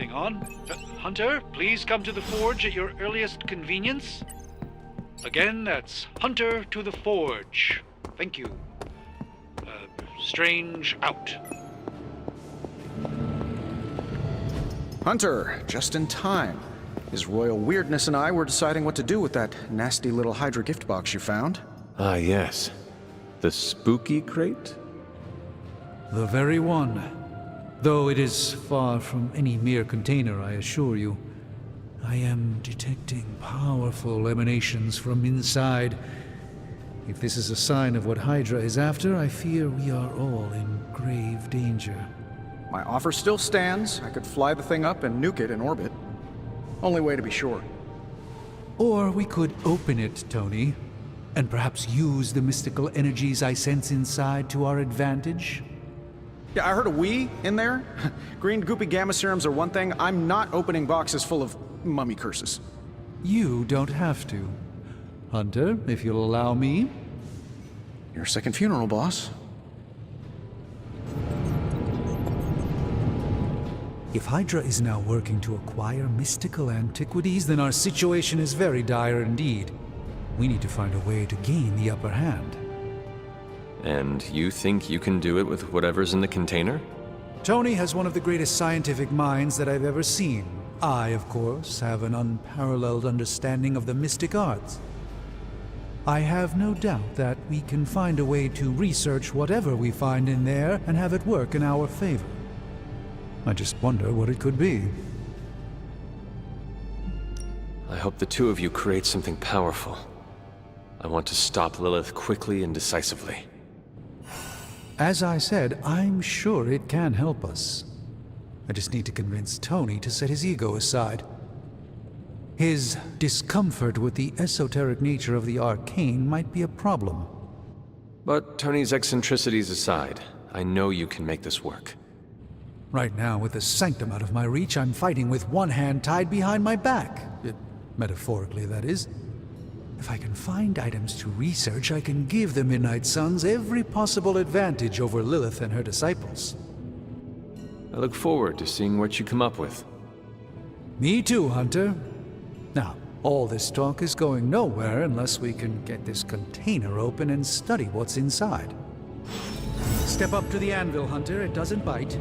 thing on. Hunter, please come to the forge at your earliest convenience. Again, that's Hunter to the forge. Thank you. Strange out. Hunter, just in time. His royal weirdness and I were deciding what to do with that nasty little Hydra gift box you found. Ah, yes. The spooky crate? The very one. Though it is far from any mere container, I assure you. I am detecting powerful emanations from inside. If this is a sign of what Hydra is after, I fear we are all in grave danger. My offer still stands. I could fly the thing up and nuke it in orbit. Only way to be sure. Or we could open it, Tony, and perhaps use the mystical energies I sense inside to our advantage. Yeah, I heard a "we" in there. Green goopy gamma serums are one thing. I'm not opening boxes full of mummy curses. You don't have to. Hunter, if you'll allow me. Your second funeral, boss. If Hydra is now working to acquire mystical antiquities, then our situation is very dire indeed. We need to find a way to gain the upper hand. And you think you can do it with whatever's in the container? Tony has one of the greatest scientific minds that I've ever seen. I, of course, have an unparalleled understanding of the mystic arts. I have no doubt that we can find a way to research whatever we find in there and have it work in our favor. I just wonder what it could be. I hope the two of you create something powerful. I want to stop Lilith quickly and decisively. As I said, I'm sure it can help us. I just need to convince Tony to set his ego aside. His discomfort with the esoteric nature of the arcane might be a problem. But Tony's eccentricities aside, I know you can make this work. Right now, with the sanctum out of my reach, I'm fighting with one hand tied behind my back. Metaphorically, that is. If I can find items to research, I can give the Midnight Suns every possible advantage over Lilith and her disciples. I look forward to seeing what you come up with. Me too, Hunter. Now, all this talk is going nowhere unless we can get this container open and study what's inside. Step up to the anvil, Hunter. It doesn't bite.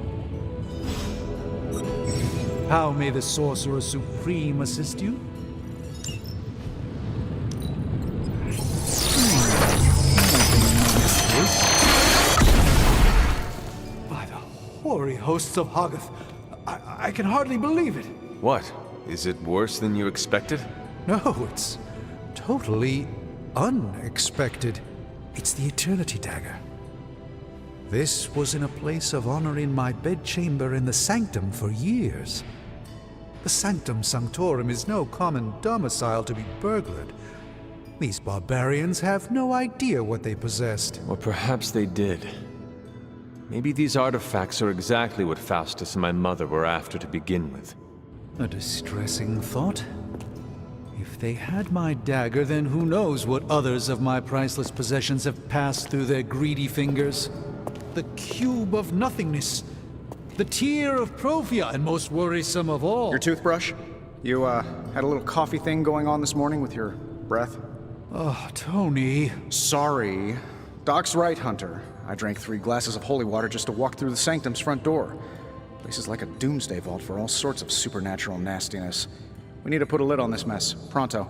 How may the Sorcerer Supreme assist you? By the hoary hosts of Hoggoth, I can hardly believe it. What? Is it worse than you expected? No, it's totally unexpected. It's the Eternity Dagger. This was in a place of honor in my bedchamber in the Sanctum for years. The Sanctum Sanctorum is no common domicile to be burglared. These barbarians have no idea what they possessed. Or perhaps they did. Maybe these artifacts are exactly what Faustus and my mother were after to begin with. A distressing thought. If they had my dagger, then who knows what others of my priceless possessions have passed through their greedy fingers. The cube of nothingness. The tear of Prophia, and most worrisome of all. Your toothbrush? You, had a little coffee thing going on this morning with your breath? Oh, Tony. Sorry. Doc's right, Hunter. I drank 3 glasses of holy water just to walk through the Sanctum's front door. Place is like a doomsday vault for all sorts of supernatural nastiness. We need to put a lid on this mess. Pronto.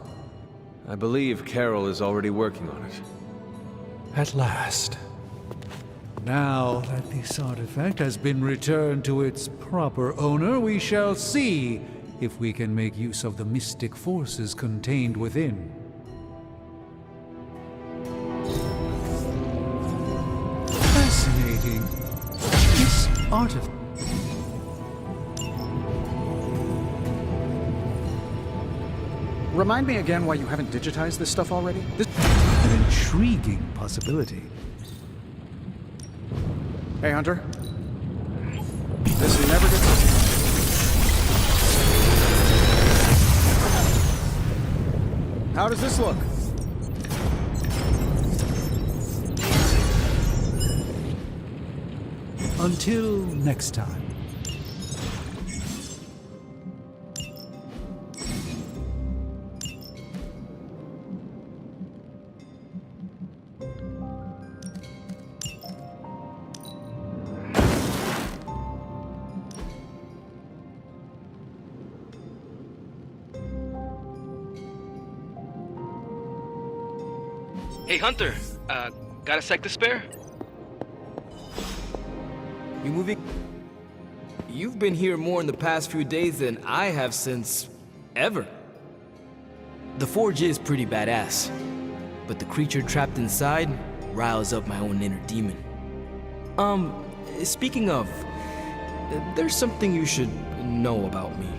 I believe Carol is already working on it. At last. Now that this artifact has been returned to its proper owner, we shall see if we can make use of the mystic forces contained within. Fascinating. This artifact... Remind me again why you haven't digitized this stuff already? An intriguing possibility. Hey, Hunter. This never gets... How does this look? Until next time. Hey, Hunter. Got a sec to spare? You moving? You've been here more in the past few days than I have since... ever. The forge is pretty badass, but the creature trapped inside riles up my own inner demon. Speaking of, there's something you should know about me.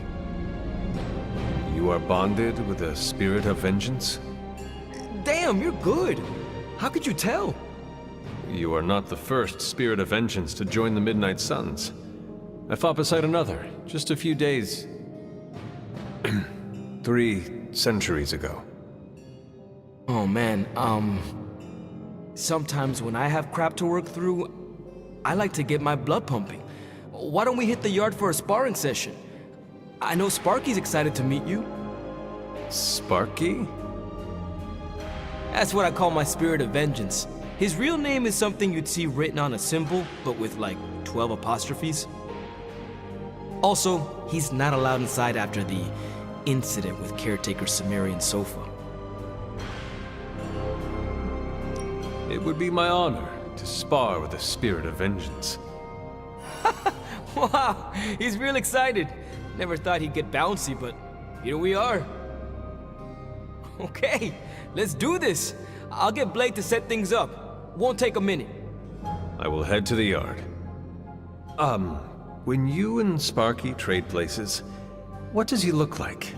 You are bonded with a spirit of vengeance? Damn, you're good. How could you tell? You are not the first spirit of vengeance to join the Midnight Suns. I fought beside another, just a few days... 3 centuries ago. Oh man, sometimes when I have crap to work through, I like to get my blood pumping. Why don't we hit the yard for a sparring session? I know Sparky's excited to meet you. Sparky? That's what I call my spirit of vengeance. His real name is something you'd see written on a symbol, but with like 12 apostrophes. Also, he's not allowed inside after the incident with caretaker Sumerian sofa. It would be my honor to spar with a spirit of vengeance. Wow, he's real excited. Never thought he'd get bouncy, but here we are. Okay, let's do this. I'll get Blake to set things up. Won't take a minute. I will head to the yard. When you and Sparky trade places, what does he look like?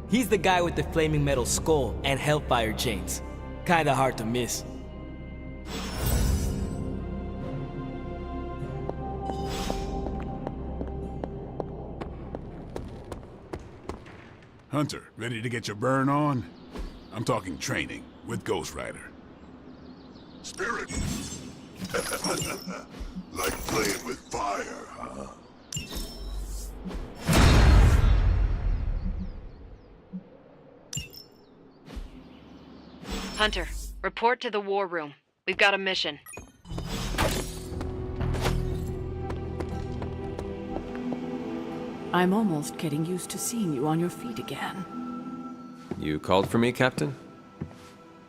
He's the guy with the flaming metal skull and hellfire chains. Kinda hard to miss. Hunter, ready to get your burn on? I'm talking training with Ghost Rider. Spirit? Like playing with fire, huh? Hunter, report to the war room. We've got a mission. I'm almost getting used to seeing you on your feet again. You called for me, Captain?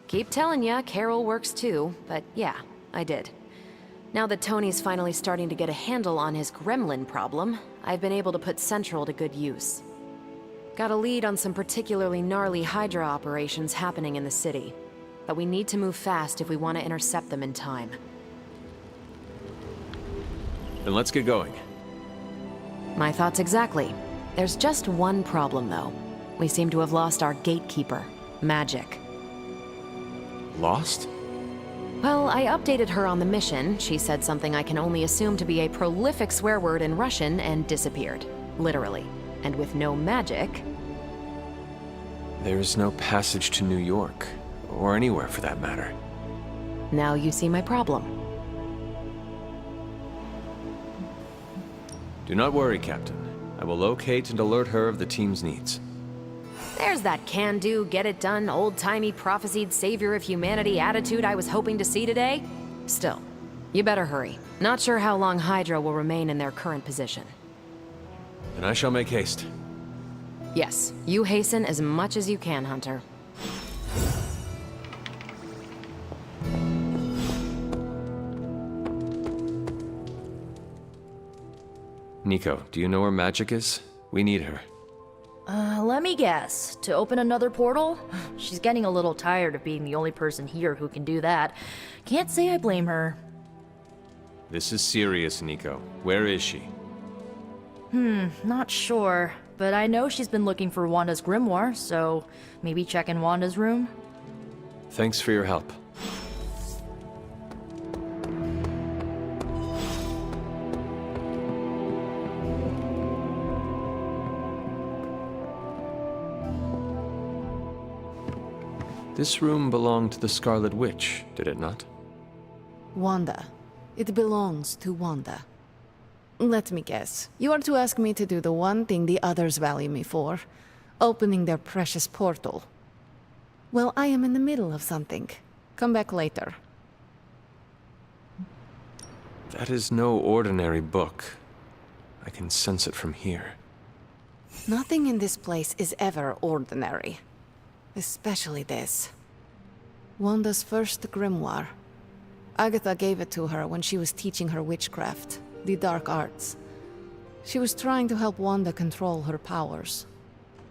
Keep telling ya, Carol works too, but yeah, I did. Now that Tony's finally starting to get a handle on his gremlin problem, I've been able to put Central to good use. Got a lead on some particularly gnarly Hydra operations happening in the city, but we need to move fast if we want to intercept them in time. Then let's get going. My thoughts exactly. There's just one problem, though. We seem to have lost our gatekeeper, Magic. Lost? Well, I updated her on the mission. She said something I can only assume to be a prolific swear word in Russian and disappeared. Literally. And with no magic... There is no passage to New York, or anywhere for that matter. Now you see my problem. Do not worry, Captain. I will locate and alert her of the team's needs. There's that can-do, get-it-done, old-timey prophesied savior of humanity attitude I was hoping to see today. Still, you better hurry. Not sure how long Hydra will remain in their current position. And I shall make haste. Yes, you hasten as much as you can, Hunter. Nico, do you know where Magic is? We need her. Let me guess. To open another portal? She's getting a little tired of being the only person here who can do that. Can't say I blame her. This is serious, Nico. Where is she? Not sure. But I know she's been looking for Wanda's grimoire, so maybe check in Wanda's room? Thanks for your help. This room belonged to the Scarlet Witch, did it not? Wanda. It belongs to Wanda. Let me guess. You are to ask me to do the one thing the others value me for. Opening their precious portal. Well, I am in the middle of something. Come back later. That is no ordinary book. I can sense it from here. Nothing in this place is ever ordinary. Especially this. Wanda's first grimoire. Agatha gave it to her when she was teaching her witchcraft, the dark arts. She was trying to help Wanda control her powers.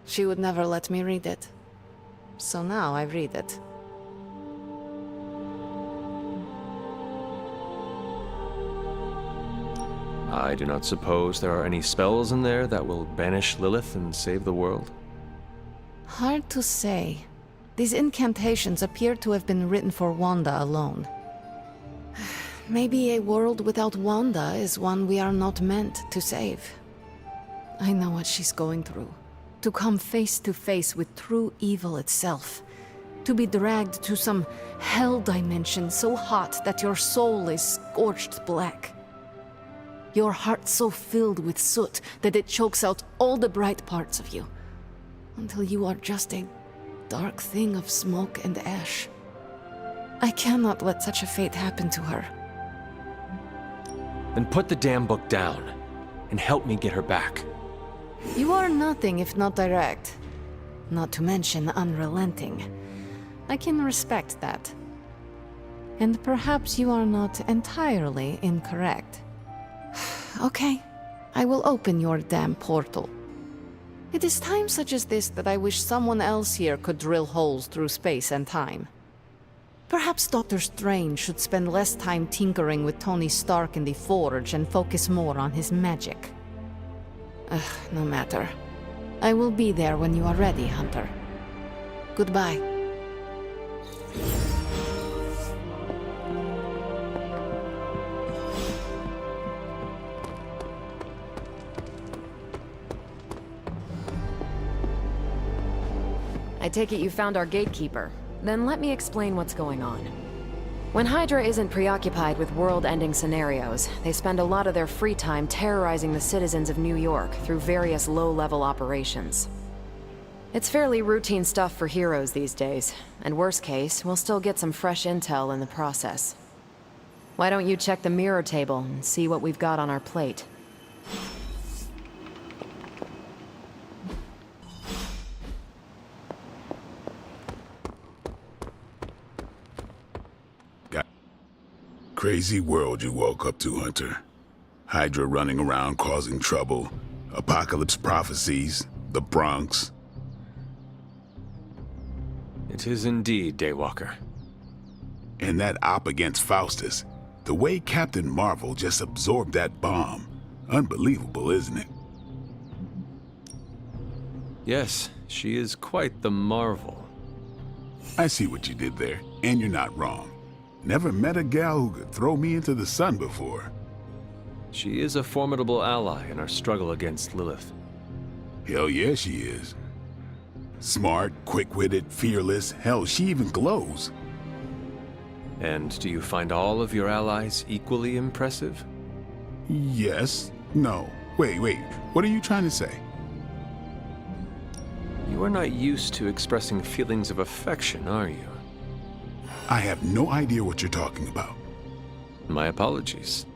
She would never let me read it. So now I read it. I do not suppose there are any spells in there that will banish Lilith and save the world? Hard to say. These incantations appear to have been written for Wanda alone. Maybe a world without Wanda is one we are not meant to save. I know what she's going through. To come face to face with true evil itself. To be dragged to some hell dimension so hot that your soul is scorched black. Your heart so filled with soot that it chokes out all the bright parts of you. Until you are just a dark thing of smoke and ash. I cannot let such a fate happen to her. Then put the damn book down, and help me get her back. You are nothing if not direct. Not to mention unrelenting. I can respect that. And perhaps you are not entirely incorrect. Okay, I will open your damn portal. It is times such as this that I wish someone else here could drill holes through space and time. Perhaps Doctor Strange should spend less time tinkering with Tony Stark in the Forge and focus more on his magic. No matter. I will be there when you are ready, Hunter. Goodbye. I take it you found our gatekeeper. Then let me explain what's going on. When Hydra isn't preoccupied with world-ending scenarios, they spend a lot of their free time terrorizing the citizens of New York through various low-level operations. It's fairly routine stuff for heroes these days, and worst case, we'll still get some fresh intel in the process. Why don't you check the mirror table and see what we've got on our plate? Crazy world you woke up to, Hunter. Hydra running around causing trouble, apocalypse prophecies, the Bronx. It is indeed, Daywalker. And that op against Faustus. The way Captain Marvel just absorbed that bomb. Unbelievable, isn't it? Yes, she is quite the marvel. I see what you did there, and you're not wrong. Never met a gal who could throw me into the sun before. She is a formidable ally in our struggle against Lilith. Hell yeah, she is. Smart, quick-witted, fearless. Hell, she even glows. And do you find all of your allies equally impressive? Yes. No. Wait. What are you trying to say? You are not used to expressing feelings of affection, are you? I have no idea what you're talking about. My apologies.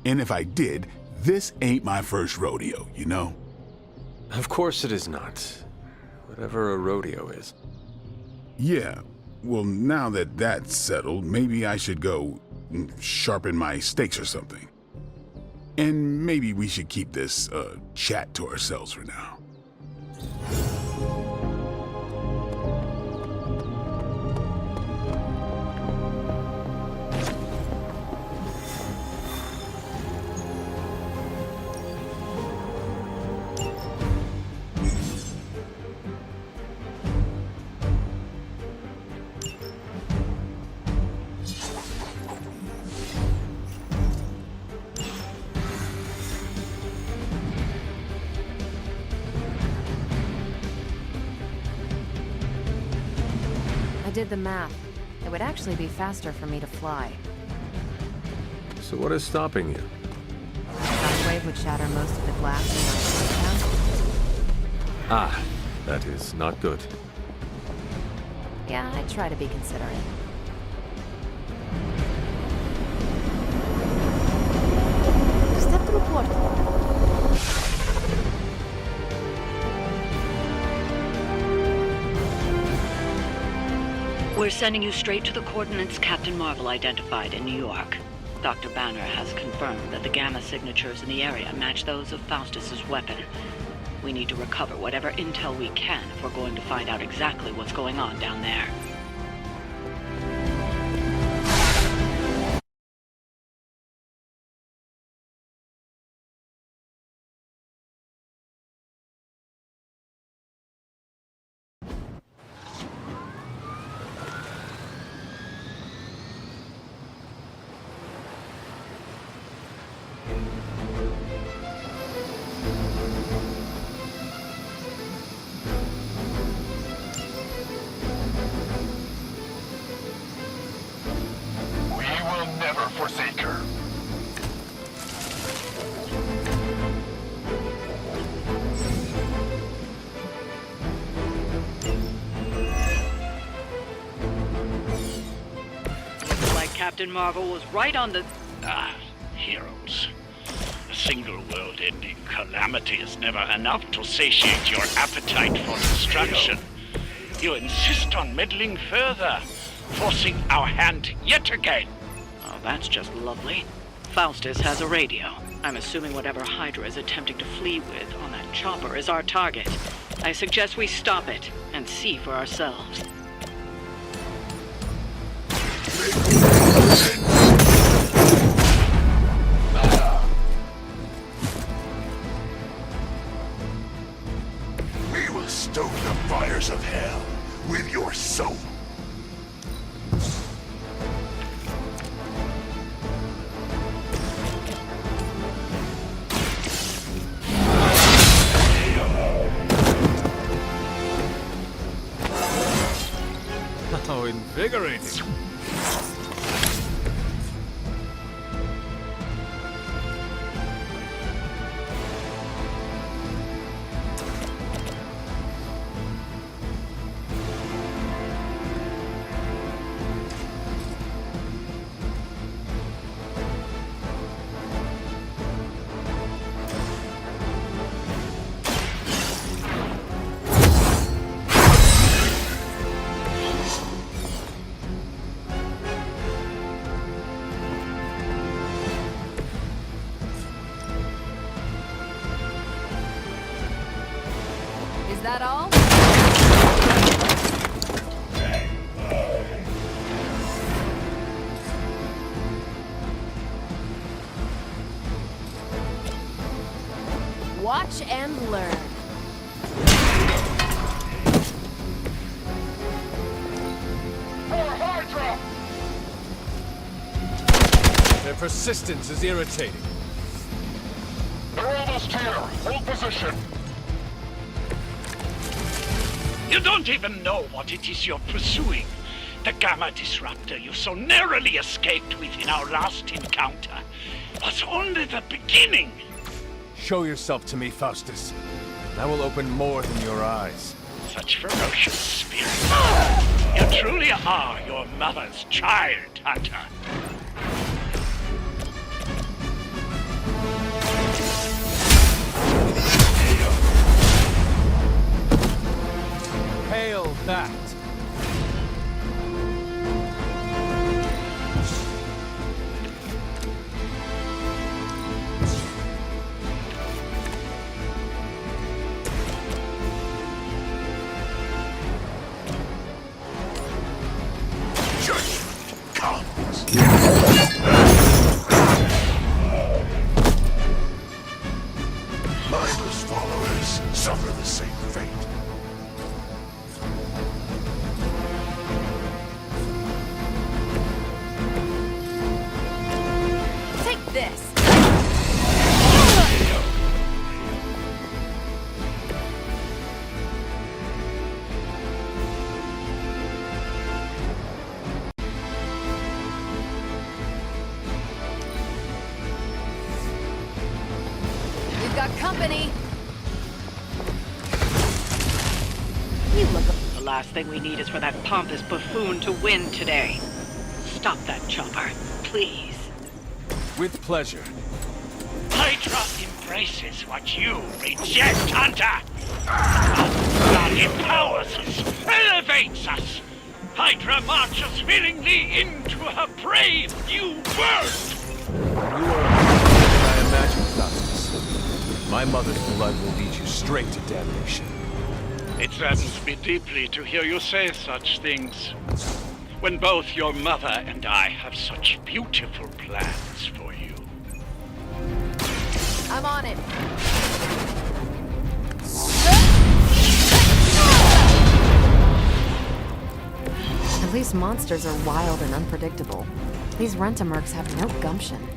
And if I did, this ain't my first rodeo, you know? Of course it is not. Whatever a rodeo is. Yeah. Well, now that that's settled, maybe I should go sharpen my stakes or something. And maybe we should keep this chat to ourselves for now. I did the math. It would actually be faster for me to fly. So what is stopping you? Shockwave would shatter most of the glass in my town. Ah, that is not good. Yeah, I try to be considerate. Step through portal. We're sending you straight to the coordinates Captain Marvel identified in New York. Dr. Banner has confirmed that the gamma signatures in the area match those of Faustus's weapon. We need to recover whatever intel we can if we're going to find out exactly what's going on down there. Never forsake her. Looks like Captain Marvel was right on the... Heroes. A single world-ending calamity is never enough to satiate your appetite for destruction. You insist on meddling further, forcing our hand yet again. Oh, that's just lovely. Faustus has a radio. I'm assuming whatever Hydra is attempting to flee with on that chopper is our target. I suggest we stop it and see for ourselves. We will stoke the fires of hell with your soul. How invigorating. Is that all? Watch and learn. Their persistence is irritating. They're almost here. Hold position. You don't even know what it is you're pursuing. The Gamma Disruptor you so narrowly escaped with in our last encounter was only the beginning. Show yourself to me, Faustus. I will open more than your eyes. Such ferocious spirit. You truly are your mother's child, Hunter. Hail that! Judgment comes. Mindless followers suffer the same fate. Take this. We've got company. You look. The last thing we need is for that pompous buffoon to win today. Stop that chopper, please. With pleasure. Hydra embraces what you reject, Hunter. Blood empowers us, elevates us. Hydra marches willingly into her brave new world! You are more than I imagined, Thassus. My mother's blood will lead you straight to damnation. It saddens me deeply to hear you say such things, when both your mother and I have such beautiful plans for you. I'm on it. At least monsters are wild and unpredictable. These rent-a-mercs have no gumption.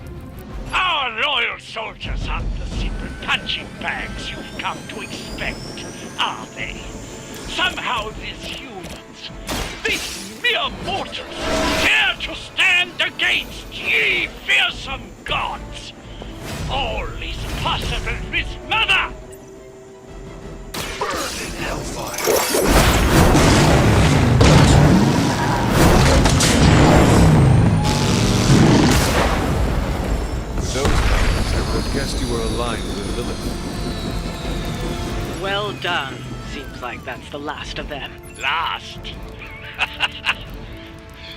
Our loyal soldiers aren't the simple punching bags you've come to expect, are they? Somehow these humans, these mere mortals, dare to stand against ye fearsome gods! All is possible with Mother! Burn in hellfire! Those powers, I would have guessed you were aligned with Lilith. Well done. Seems like that's the last of them. Last?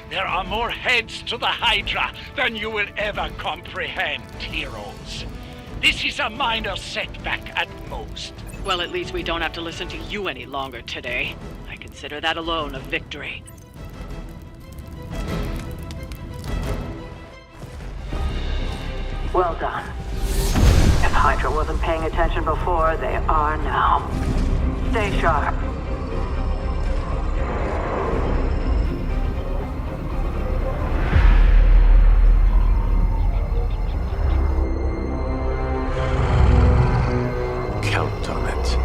There are more heads to the Hydra than you will ever comprehend, heroes. This is a minor setback at most. Well, at least we don't have to listen to you any longer today. I consider that alone a victory. Well done. If Hydra wasn't paying attention before, they are now. Stay sharp. Count on it.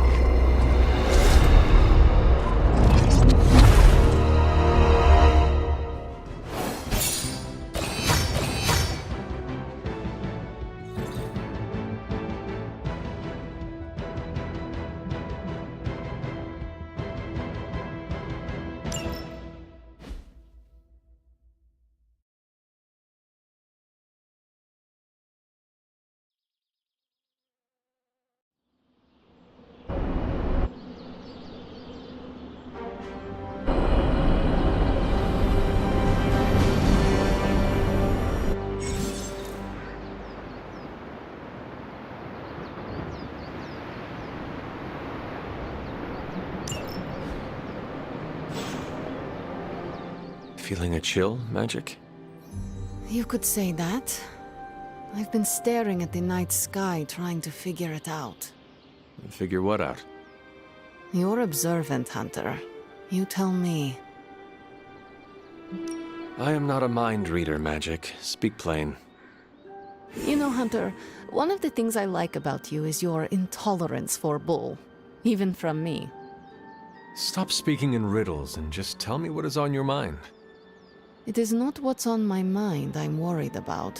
Feeling a chill, Magic? You could say that. I've been staring at the night sky trying to figure it out. Figure what out? You're observant, Hunter. You tell me. I am not a mind reader, Magic. Speak plain. You know, Hunter, one of the things I like about you is your intolerance for bull. Even from me. Stop speaking in riddles and just tell me what is on your mind. It is not what's on my mind I'm worried about.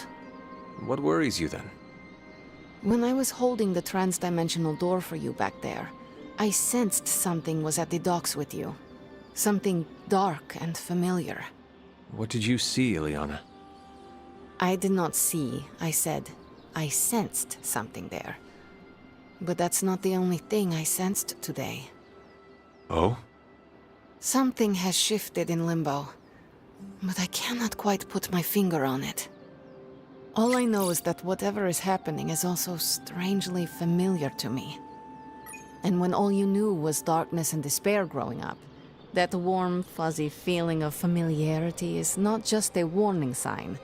What worries you then? When I was holding the trans-dimensional door for you back there, I sensed something was at the docks with you. Something dark and familiar. What did you see, Ileana? I did not see, I said. I sensed something there. But that's not the only thing I sensed today. Oh? Something has shifted in Limbo, but I cannot quite put my finger on it. All I know is that whatever is happening is also strangely familiar to me. And when all you knew was darkness and despair growing up, that warm, fuzzy feeling of familiarity is not just a warning sign,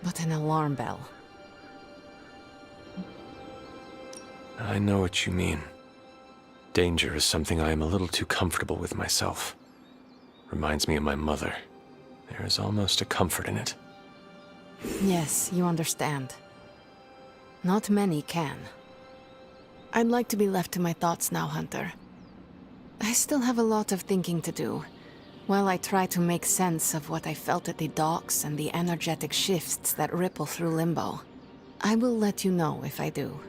but an alarm bell. I know what you mean. Danger is something I am a little too comfortable with myself. Reminds me of my mother. There is almost a comfort in it. Yes, you understand. Not many can. I'd like to be left to my thoughts now, Hunter. I still have a lot of thinking to do, while I try to make sense of what I felt at the docks and the energetic shifts that ripple through Limbo. I will let you know if I do.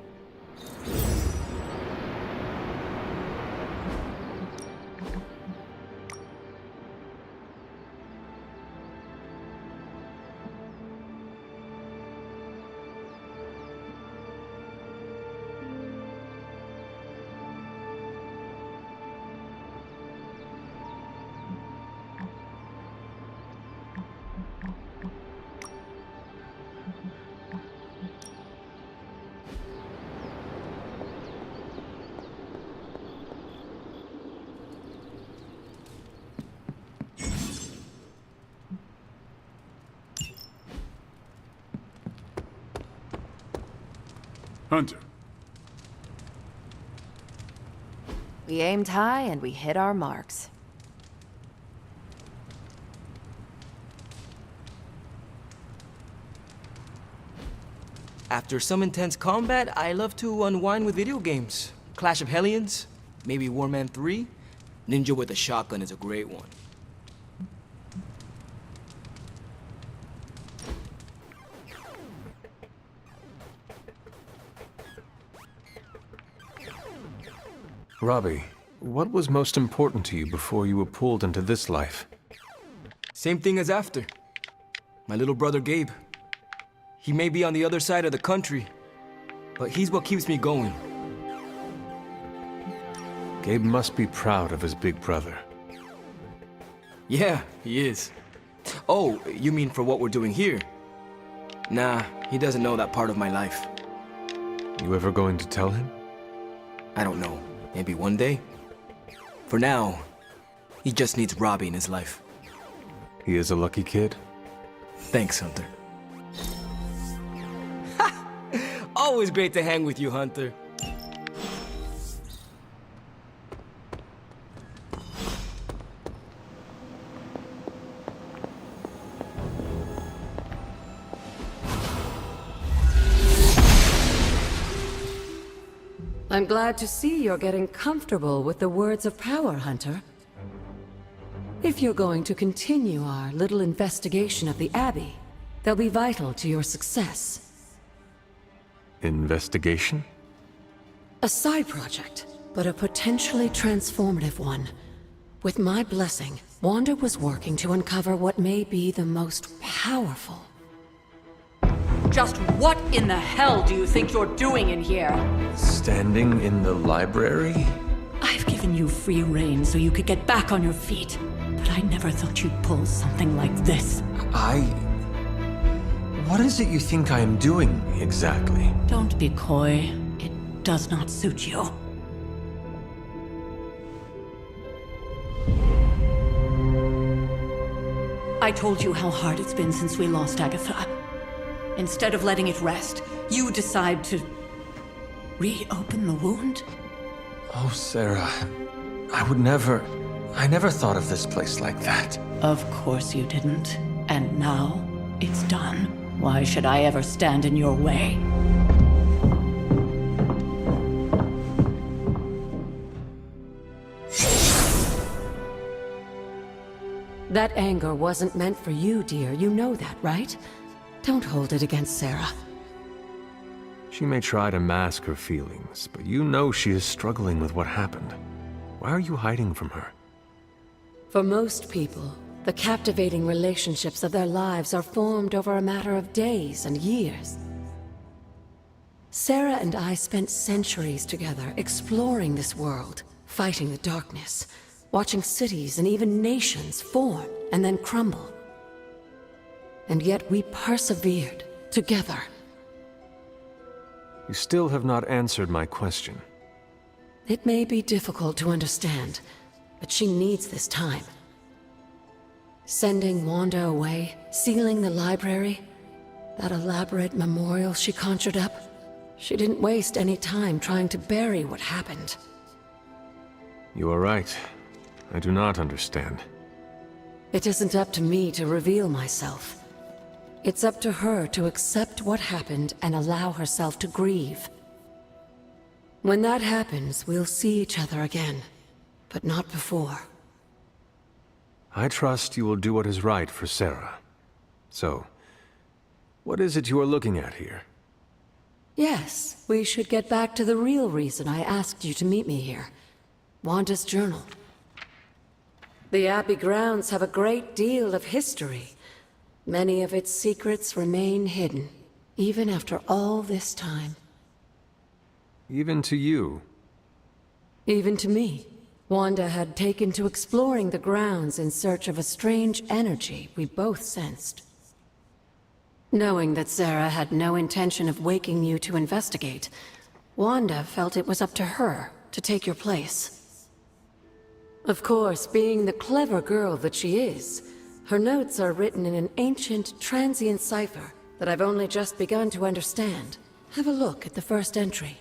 Hunter. We aimed high and we hit our marks. After some intense combat, I love to unwind with video games. Clash of Hellions, maybe Warman 3. Ninja with a shotgun is a great one. Robbie, what was most important to you before you were pulled into this life? Same thing as after. My little brother Gabe. He may be on the other side of the country, but he's what keeps me going. Gabe must be proud of his big brother. Yeah, he is. Oh, you mean for what we're doing here? Nah, he doesn't know that part of my life. You ever going to tell him? I don't know. Maybe one day? For now, he just needs Robbie in his life. He is a lucky kid. Thanks, Hunter. Always great to hang with you, Hunter. I'm glad to see you're getting comfortable with the words of power, Hunter. If you're going to continue our little investigation of the Abbey, they'll be vital to your success. Investigation? A side project, but a potentially transformative one. With my blessing, Wanda was working to uncover what may be the most powerful. Just what in the hell do you think you're doing in here? Standing in the library? I've given you free rein so you could get back on your feet, but I never thought you'd pull something like this. What is it you think I am doing, exactly? Don't be coy. It does not suit you. I told you how hard it's been since we lost Agatha. Instead of letting it rest, you decide to reopen the wound? Oh, Sarah, I never thought of this place like that. Of course you didn't. And now, it's done. Why should I ever stand in your way? That anger wasn't meant for you, dear. You know that, right? Don't hold it against Sarah. She may try to mask her feelings, but you know she is struggling with what happened. Why are you hiding from her? For most people, the captivating relationships of their lives are formed over a matter of days and years. Sarah and I spent centuries together exploring this world, fighting the darkness, watching cities and even nations form and then crumble. And yet we persevered, together. You still have not answered my question. It may be difficult to understand, but she needs this time. Sending Wanda away, sealing the library, that elaborate memorial she conjured up, she didn't waste any time trying to bury what happened. You are right. I do not understand. It isn't up to me to reveal myself. It's up to her to accept what happened and allow herself to grieve. When that happens, we'll see each other again, but not before. I trust you will do what is right for Sarah. So, what is it you are looking at here? Yes, we should get back to the real reason I asked you to meet me here. Wanda's journal. The Abbey grounds have a great deal of history. Many of its secrets remain hidden, even after all this time. Even to you? Even to me. Wanda had taken to exploring the grounds in search of a strange energy we both sensed. Knowing that Sarah had no intention of waking you to investigate, Wanda felt it was up to her to take your place. Of course, being the clever girl that she is, her notes are written in an ancient, transient cipher that I've only just begun to understand. Have a look at the first entry.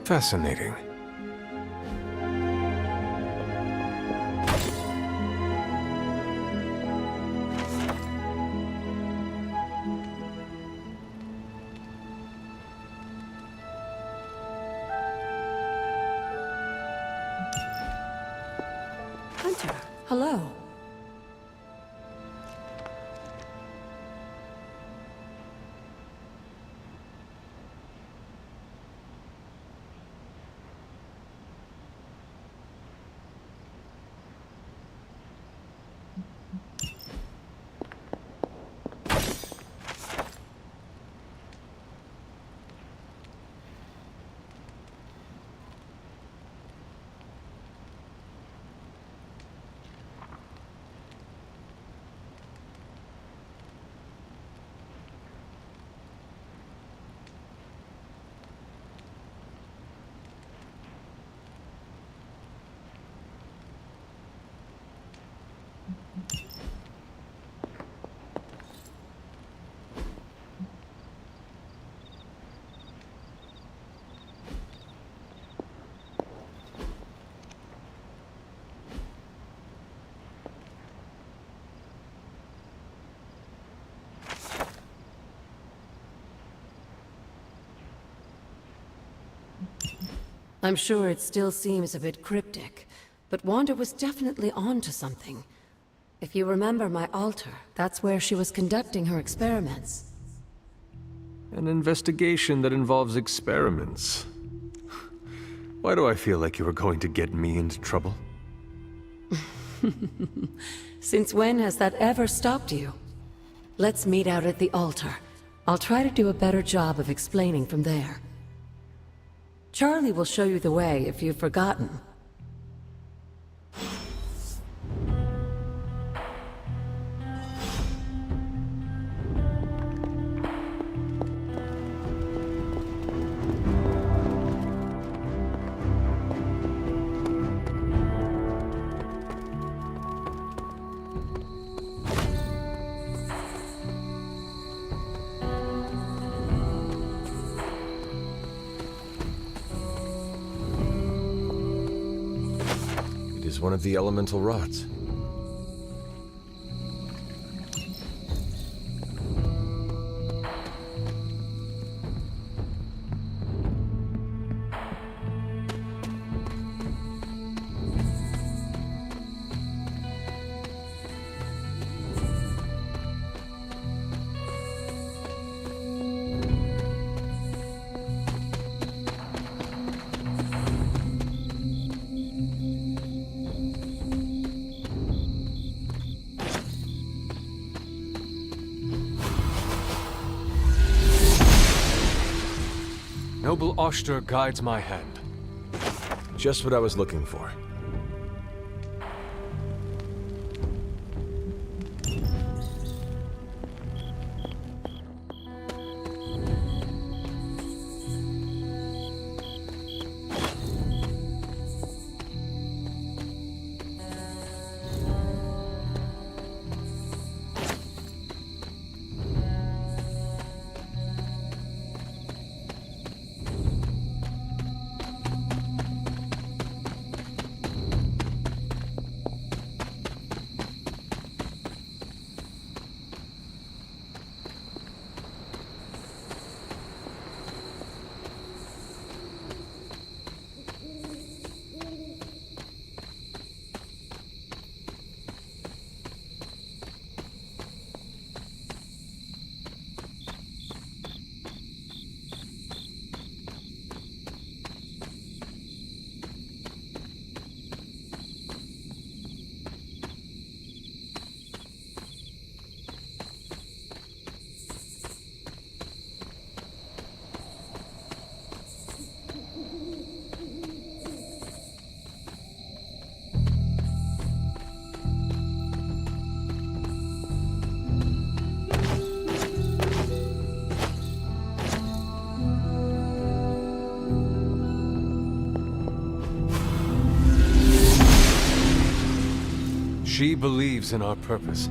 Fascinating. Hunter, hello. I'm sure it still seems a bit cryptic, but Wanda was definitely onto something. If you remember my altar, that's where she was conducting her experiments. An investigation that involves experiments. Why do I feel like you were going to get me into trouble? Since when has that ever stopped you? Let's meet out at the altar. I'll try to do a better job of explaining from there. Charlie will show you the way if you've forgotten. One of the elemental rods. Noble Oshter guides my hand. Just what I was looking for. She believes in our purpose.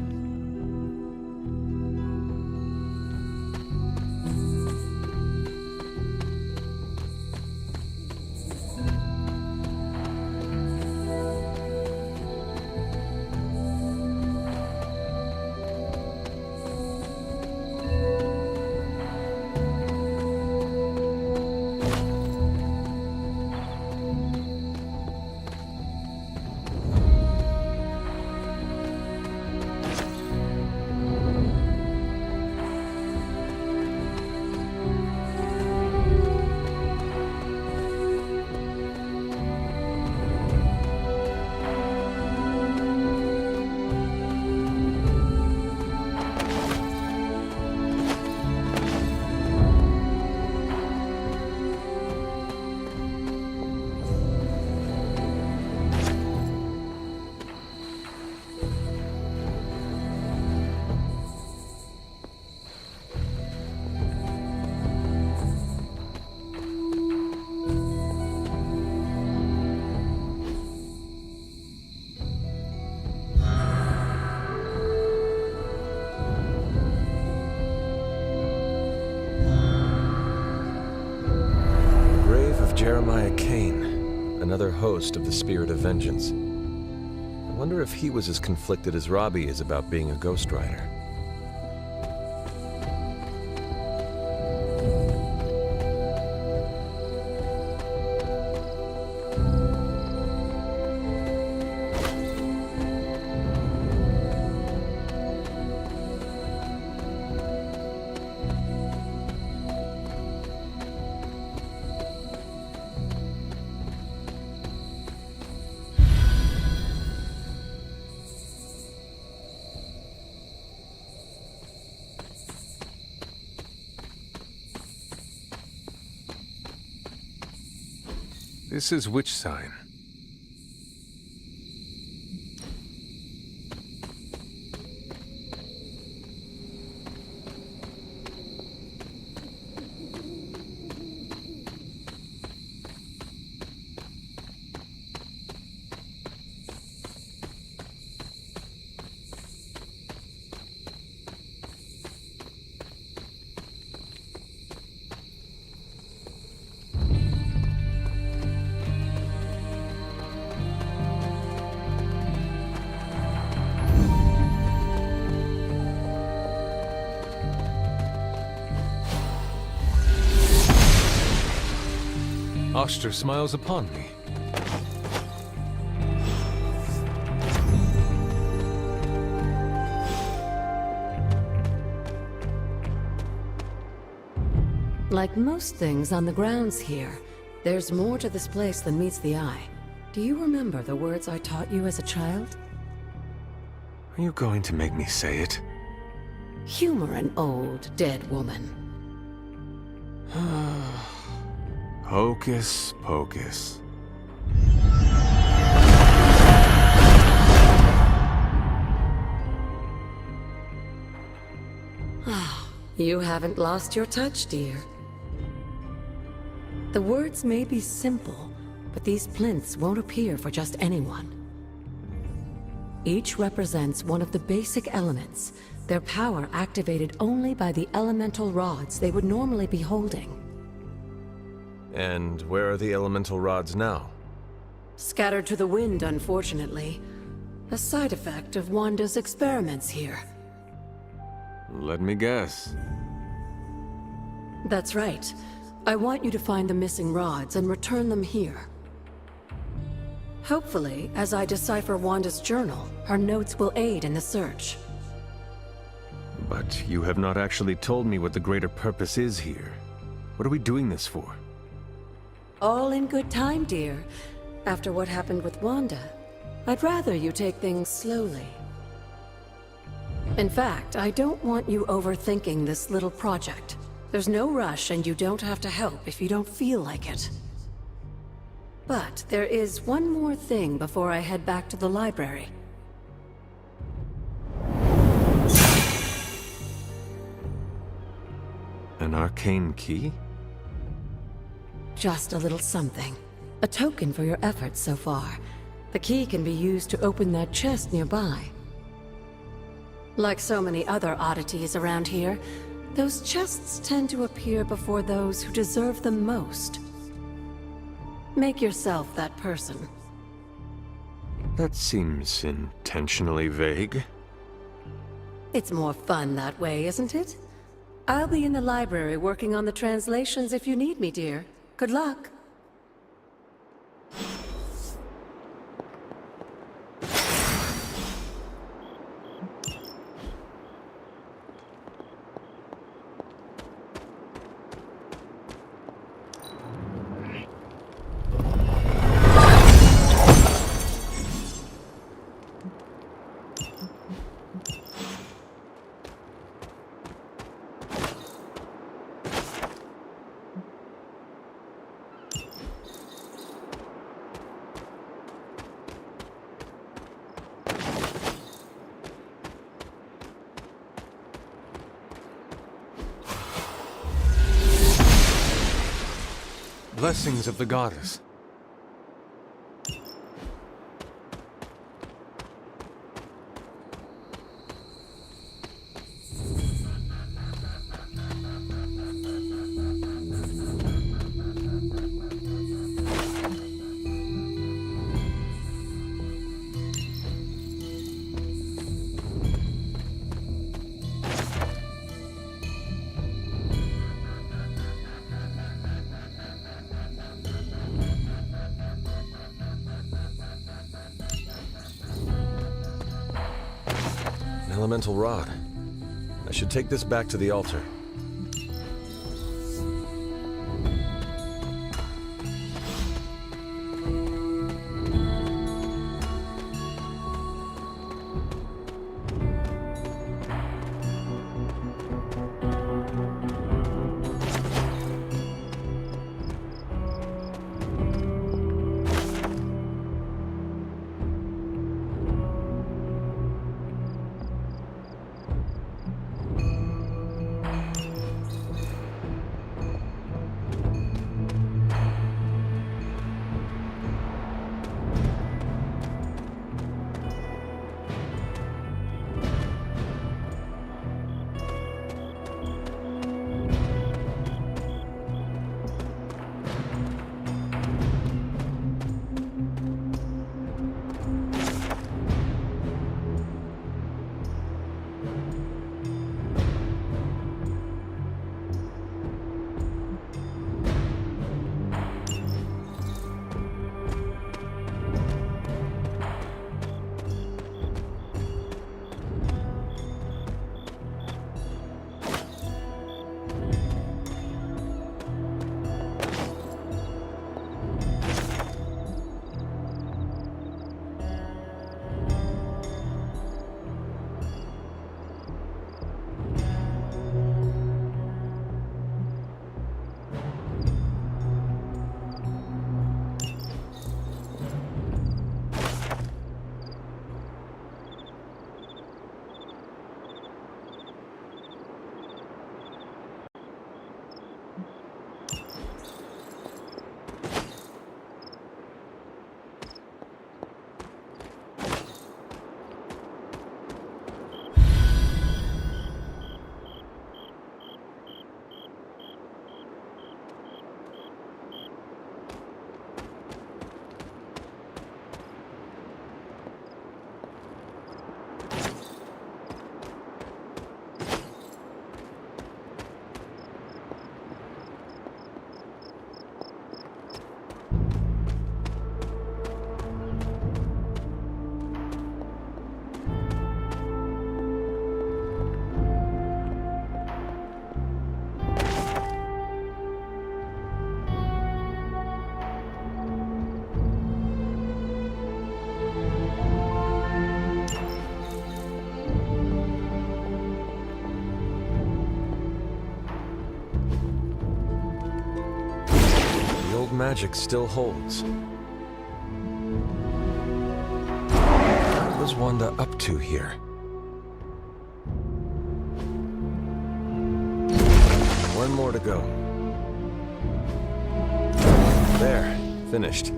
Jeremiah Kane, another host of the Spirit of Vengeance. I wonder if he was as conflicted as Robbie is about being a Ghost Rider. This is which sign? Oster smiles upon me. Like most things on the grounds here, there's more to this place than meets the eye. Do you remember the words I taught you as a child? Are you going to make me say it? Humor an old, dead woman. Hocus pocus. You haven't lost your touch, dear. The words may be simple, but these plinths won't appear for just anyone. Each represents one of the basic elements, their power activated only by the elemental rods they would normally be holding. And where are the elemental rods now? Scattered to the wind, unfortunately. A side effect of Wanda's experiments here. Let me guess. That's right. I want you to find the missing rods and return them here. Hopefully, as I decipher Wanda's journal, her notes will aid in the search. But you have not actually told me what the greater purpose is here. What are we doing this for? All in good time, dear. After what happened with Wanda, I'd rather you take things slowly. In fact, I don't want you overthinking this little project. There's no rush, and you don't have to help if you don't feel like it. But there is one more thing before I head back to the library. An arcane key? Just a little something. A token for your efforts so far. The key can be used to open that chest nearby. Like so many other oddities around here, those chests tend to appear before those who deserve them most. Make yourself that person. That seems intentionally vague. It's more fun that way, isn't it? I'll be in the library working on the translations if you need me, dear. Good luck. Blessings of the goddess. Elemental rod. I should take this back to the altar. Magic still holds. What was Wanda up to here? One more to go. There, finished.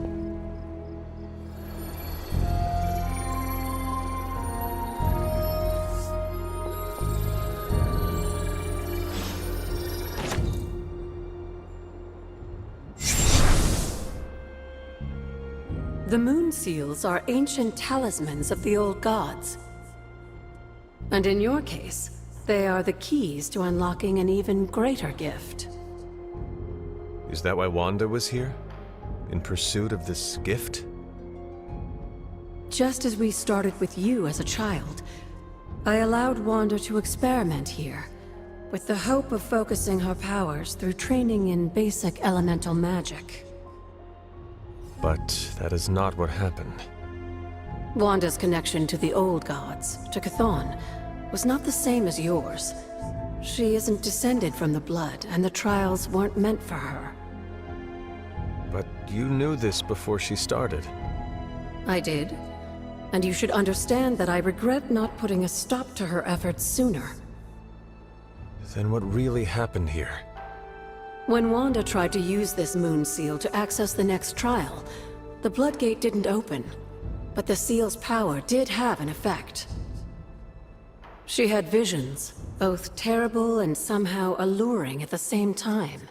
The moon seals are ancient talismans of the old gods. And in your case, they are the keys to unlocking an even greater gift. Is that why Wanda was here? In pursuit of this gift? Just as we started with you as a child, I allowed Wanda to experiment here, with the hope of focusing her powers through training in basic elemental magic. But that is not what happened. Wanda's connection to the old gods, to Chthon, was not the same as yours. She isn't descended from the blood, and the trials weren't meant for her. But you knew this before she started. I did. And you should understand that I regret not putting a stop to her efforts sooner. Then what really happened here? When Wanda tried to use this moon seal to access the next trial, the Bloodgate didn't open, but the seal's power did have an effect. She had visions, both terrible and somehow alluring at the same time.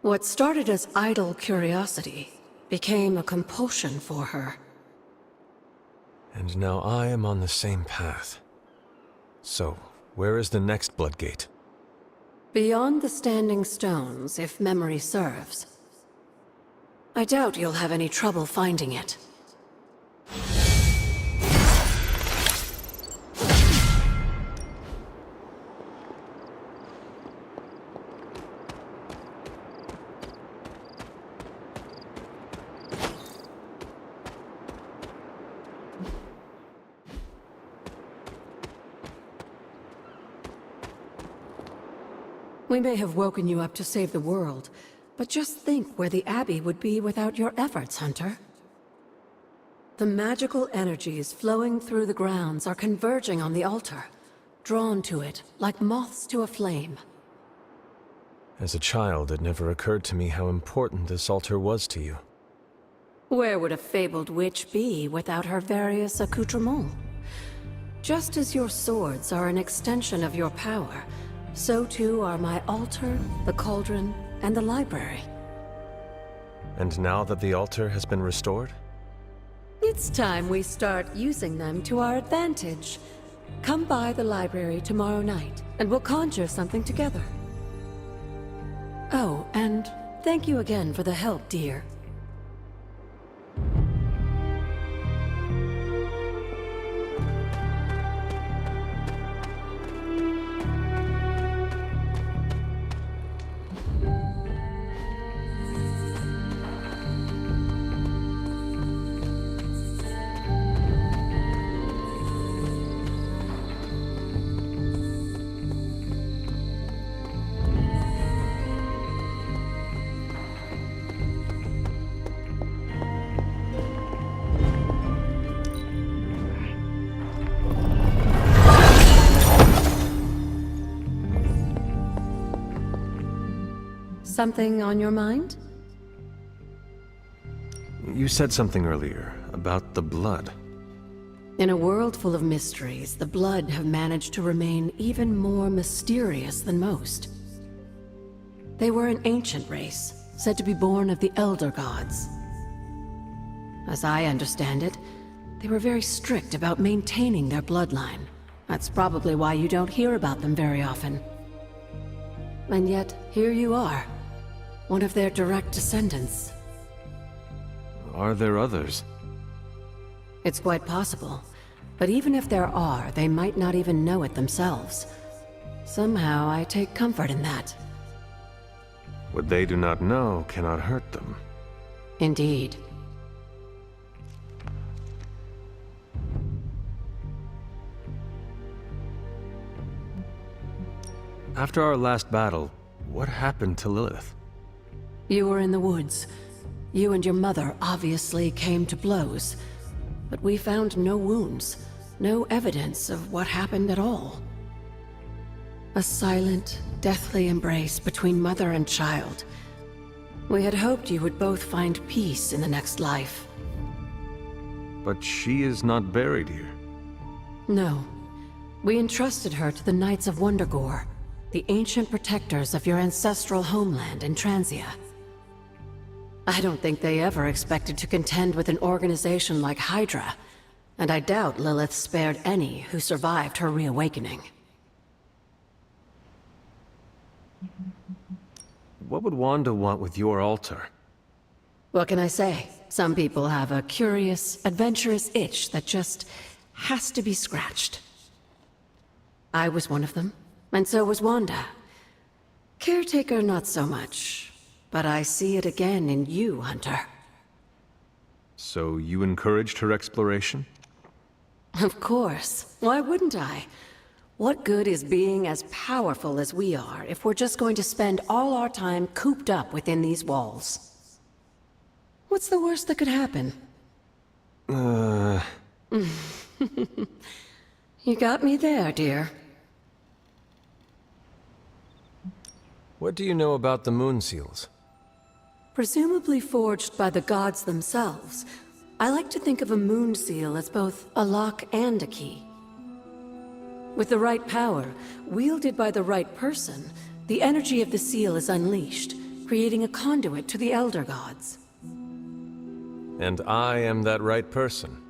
What started as idle curiosity became a compulsion for her. And now I am on the same path. So, where is the next Bloodgate? Beyond the Standing Stones, if memory serves. I doubt you'll have any trouble finding it. We may have woken you up to save the world, but just think where the Abbey would be without your efforts, Hunter. The magical energies flowing through the grounds are converging on the altar, drawn to it like moths to a flame. As a child, it never occurred to me how important this altar was to you. Where would a fabled witch be without her various accoutrements? Just as your swords are an extension of your power, so too are my altar, the cauldron, and the library. And now that the altar has been restored? It's time we start using them to our advantage. Come by the library tomorrow night, and we'll conjure something together. Oh, and thank you again for the help, dear. Something on your mind? You said something earlier about the blood. In a world full of mysteries, the Blood have managed to remain even more mysterious than most. They were an ancient race, said to be born of the Elder Gods. As I understand it, they were very strict about maintaining their bloodline. That's probably why you don't hear about them very often. And yet, here you are, one of their direct descendants. Are there others? It's quite possible. But even if there are, they might not even know it themselves. Somehow, I take comfort in that. What they do not know cannot hurt them. Indeed. After our last battle, what happened to Lilith? You were in the woods. You and your mother obviously came to blows. But we found no wounds, no evidence of what happened at all. A silent, deathly embrace between mother and child. We had hoped you would both find peace in the next life. But she is not buried here. No. We entrusted her to the Knights of Wondergore, the ancient protectors of your ancestral homeland in Transia. I don't think they ever expected to contend with an organization like Hydra, and I doubt Lilith spared any who survived her reawakening. What would Wanda want with your altar? What can I say? Some people have a curious, adventurous itch that just has to be scratched. I was one of them, and so was Wanda. Caretaker, not so much. But I see it again in you, Hunter. So you encouraged her exploration? Of course. Why wouldn't I? What good is being as powerful as we are if we're just going to spend all our time cooped up within these walls? What's the worst that could happen? You got me there, dear. What do you know about the moon seals? Presumably forged by the gods themselves, I like to think of a moon seal as both a lock and a key. With the right power, wielded by the right person, the energy of the seal is unleashed, creating a conduit to the Elder Gods. And I am that right person.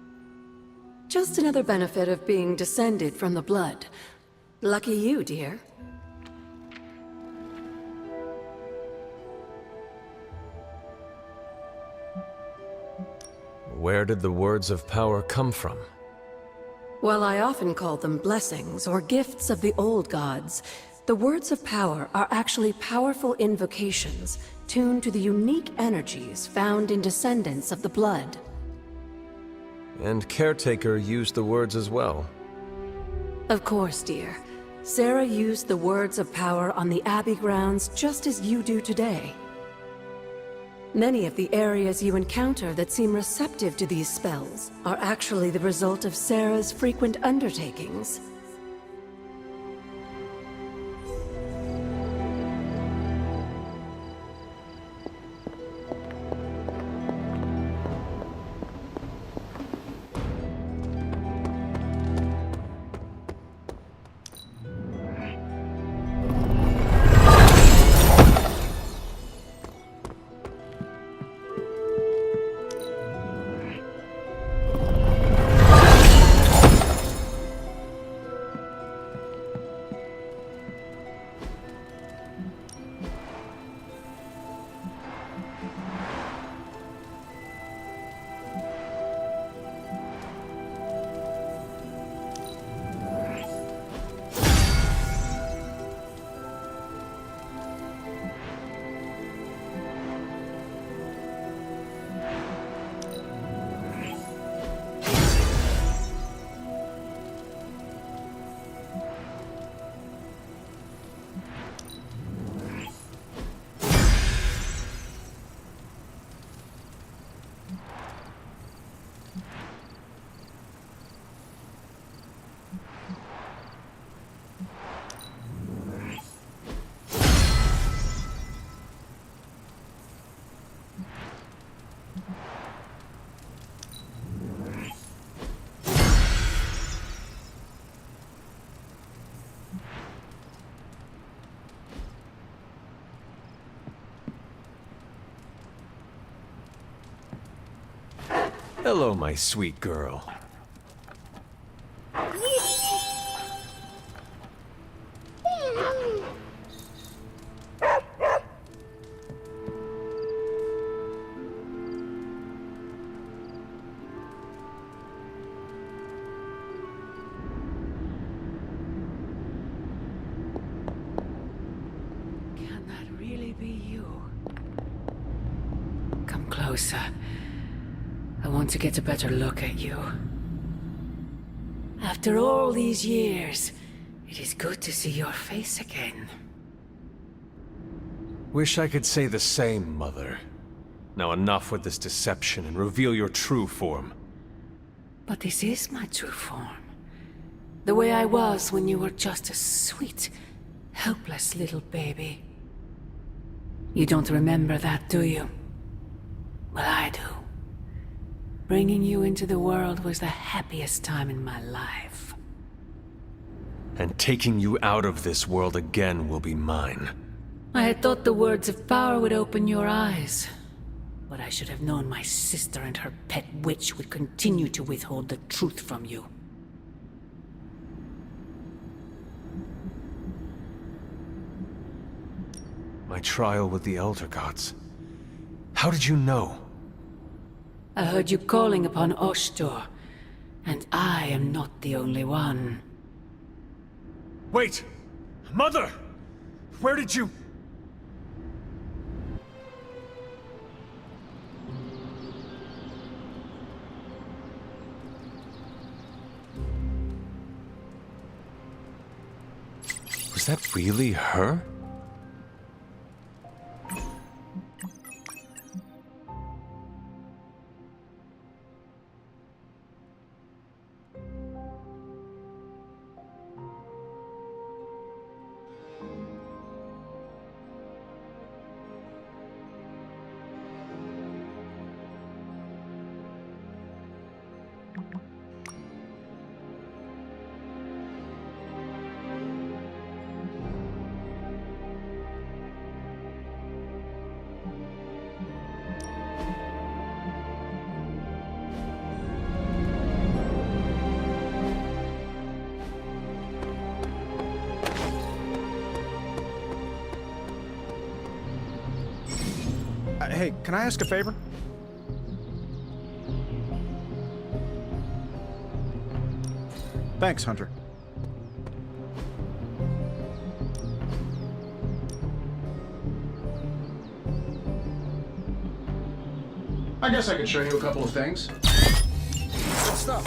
Just another benefit of being descended from the blood. Lucky you, dear. Where did the words of power come from? While I often call them blessings or gifts of the old gods, the words of power are actually powerful invocations tuned to the unique energies found in descendants of the blood. And Caretaker used the words as well. Of course, dear. Sarah used the words of power on the Abbey grounds just as you do today. Many of the areas you encounter that seem receptive to these spells are actually the result of Sarah's frequent undertakings. Hello, my sweet girl. Can that really be you? Come closer. I want to get a better look at you. After all these years, it is good to see your face again. Wish I could say the same, Mother. Now enough with this deception and reveal your true form. But this is my true form. The way I was when you were just a sweet, helpless little baby. You don't remember that, do you? Well, I do. Bringing you into the world was the happiest time in my life. And taking you out of this world again will be mine. I had thought the words of power would open your eyes. But I should have known my sister and her pet witch would continue to withhold the truth from you. My trial with the Elder Gods. How did you know? I heard you calling upon Oshtur, and I am not the only one. Wait! Mother! Where did you... Was that really her? Hey, can I ask a favor? Thanks, Hunter. I guess I could show you a couple of things. Good stuff.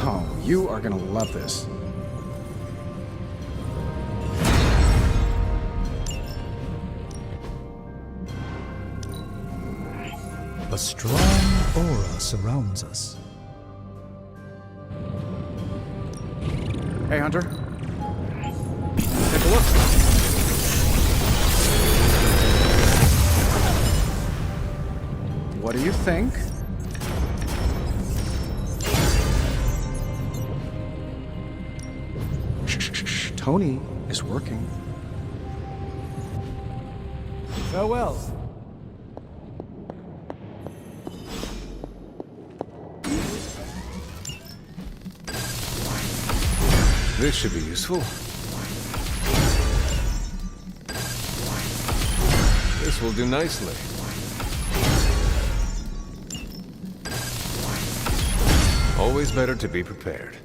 Oh, you are gonna love this. A strong aura surrounds us. Hey, Hunter. Take a look. What do you think? Shh. Tony is working. Farewell. This should be useful. This will do nicely. Always better to be prepared.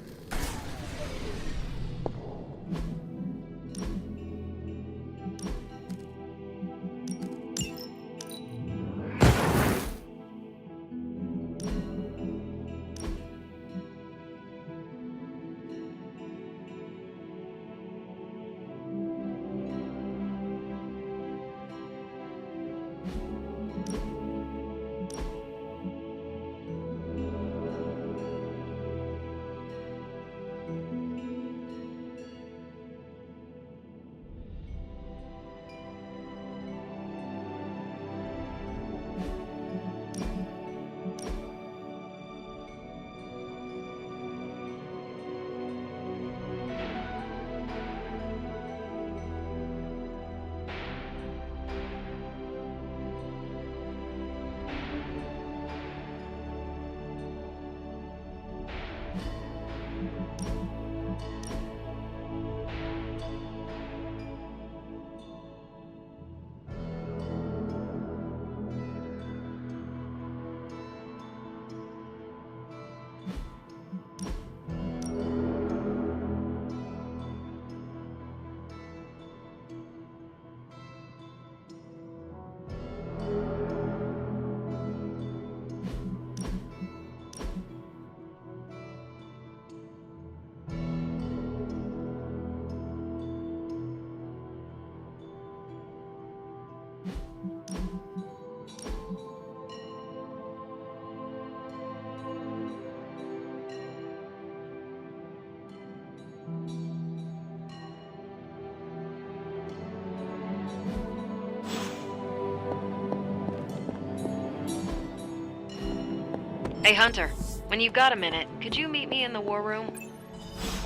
Hey, Hunter, when you've got a minute, could you meet me in the war room?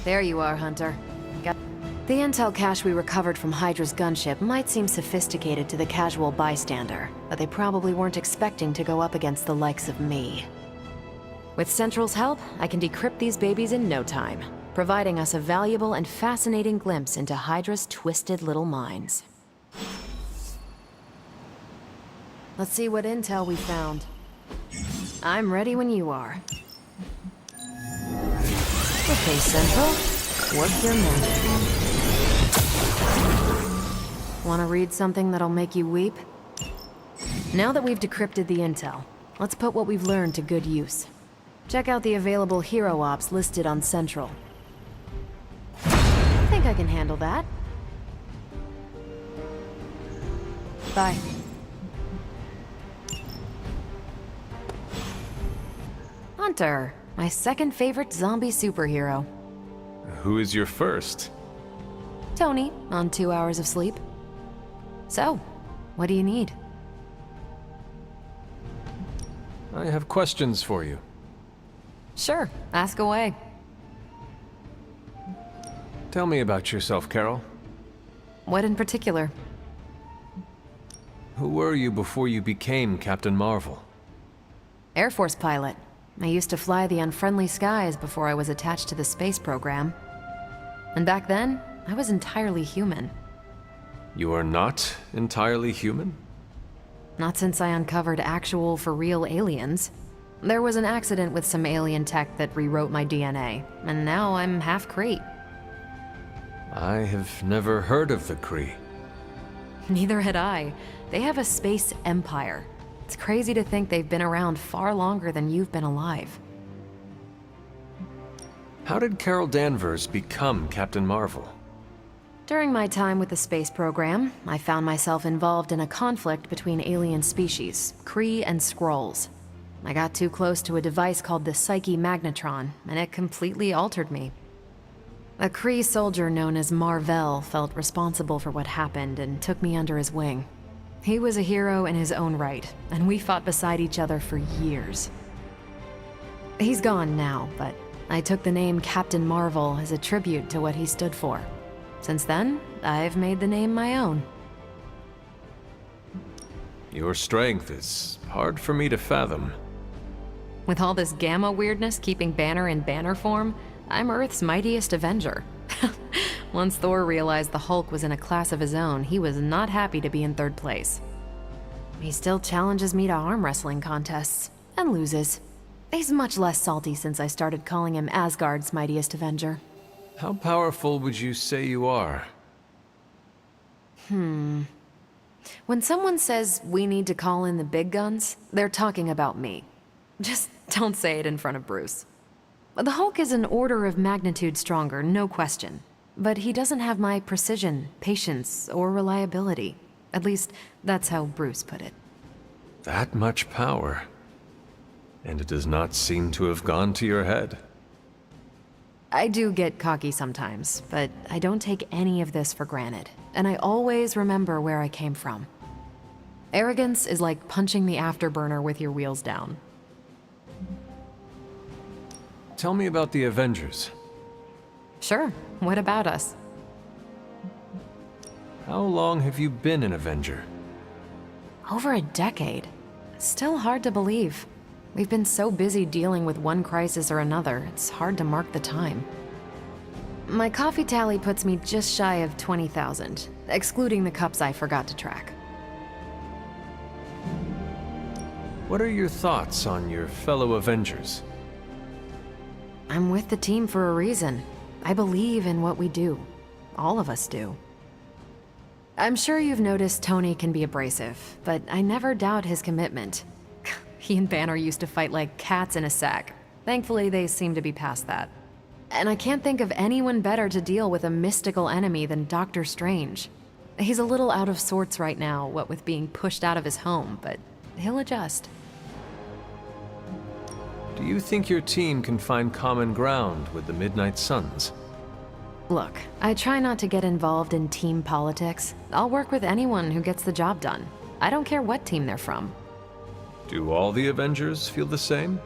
There you are, Hunter. The intel cache we recovered from Hydra's gunship might seem sophisticated to the casual bystander, but they probably weren't expecting to go up against the likes of me. With Central's help, I can decrypt these babies in no time, providing us a valuable and fascinating glimpse into Hydra's twisted little minds. Let's see what intel we found. I'm ready when you are. Okay, Central, work your magic. Want to read something that'll make you weep? Now that we've decrypted the intel, let's put what we've learned to good use. Check out the available hero ops listed on Central. I think I can handle that. Bye. Hunter, my second favorite zombie superhero. Who is your first? Tony, on 2 hours of sleep. So, what do you need? I have questions for you. Sure, ask away. Tell me about yourself, Carol. What in particular? Who were you before you became Captain Marvel? Air Force pilot. I used to fly the unfriendly skies before I was attached to the space program. And back then, I was entirely human. You are not entirely human? Not since I uncovered actual, for real aliens. There was an accident with some alien tech that rewrote my DNA, and now I'm half Kree. I have never heard of the Kree. Neither had I. They have a space empire. It's crazy to think they've been around far longer than you've been alive. How did Carol Danvers become Captain Marvel? During my time with the space program, I found myself involved in a conflict between alien species, Kree and Skrulls. I got too close to a device called the Psyche Magnetron, and it completely altered me. A Kree soldier known as Marvel felt responsible for what happened and took me under his wing. He was a hero in his own right, and we fought beside each other for years. He's gone now, but I took the name Captain Marvel as a tribute to what he stood for. Since then, I've made the name my own. Your strength is hard for me to fathom. With all this gamma weirdness keeping Banner in banner form, I'm Earth's mightiest Avenger. Once Thor realized the Hulk was in a class of his own, he was not happy to be in third place. He still challenges me to arm wrestling contests, and loses. He's much less salty since I started calling him Asgard's mightiest Avenger. How powerful would you say you are? When someone says we need to call in the big guns, they're talking about me. Just don't say it in front of Bruce. The Hulk is an order of magnitude stronger, no question. But he doesn't have my precision, patience, or reliability. At least, that's how Bruce put it. That much power. And it does not seem to have gone to your head. I do get cocky sometimes, but I don't take any of this for granted. And I always remember where I came from. Arrogance is like punching the afterburner with your wheels down. Tell me about the Avengers. Sure, what about us? How long have you been an Avenger? Over a decade. Still hard to believe. We've been so busy dealing with one crisis or another, it's hard to mark the time. My coffee tally puts me just shy of 20,000, excluding the cups I forgot to track. What are your thoughts on your fellow Avengers? I'm with the team for a reason. I believe in what we do. All of us do. I'm sure you've noticed Tony can be abrasive, but I never doubt his commitment. He and Banner used to fight like cats in a sack. Thankfully, they seem to be past that. And I can't think of anyone better to deal with a mystical enemy than Doctor Strange. He's a little out of sorts right now, what with being pushed out of his home, but he'll adjust. Do you think your team can find common ground with the Midnight Suns? Look, I try not to get involved in team politics. I'll work with anyone who gets the job done. I don't care what team they're from. Do all the Avengers feel the same?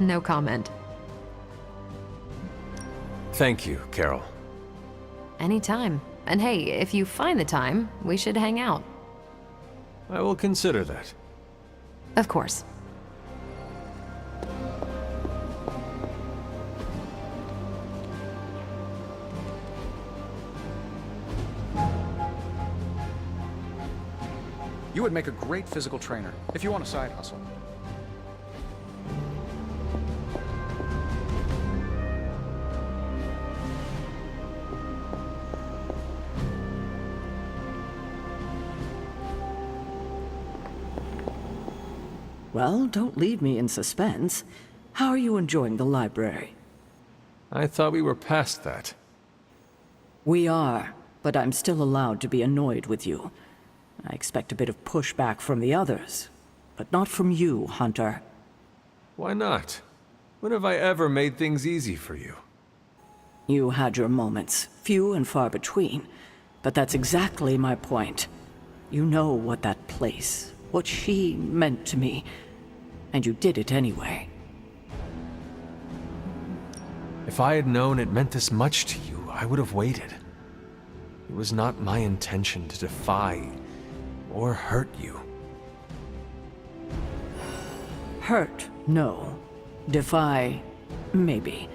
No comment. Thank you, Carol. Anytime. And hey, if you find the time, we should hang out. I will consider that. Of course. You would make a great physical trainer, if you want a side hustle. Well, don't leave me in suspense. How are you enjoying the library? I thought we were past that. We are, but I'm still allowed to be annoyed with you. I expect a bit of pushback from the others, but not from you, Hunter. Why not? When have I ever made things easy for you? You had your moments, few and far between, but that's exactly my point. You know what that place, what she meant to me, and you did it anyway. If I had known it meant this much to you, I would have waited. It was not my intention to defy or hurt you. Hurt, no. Defy, maybe.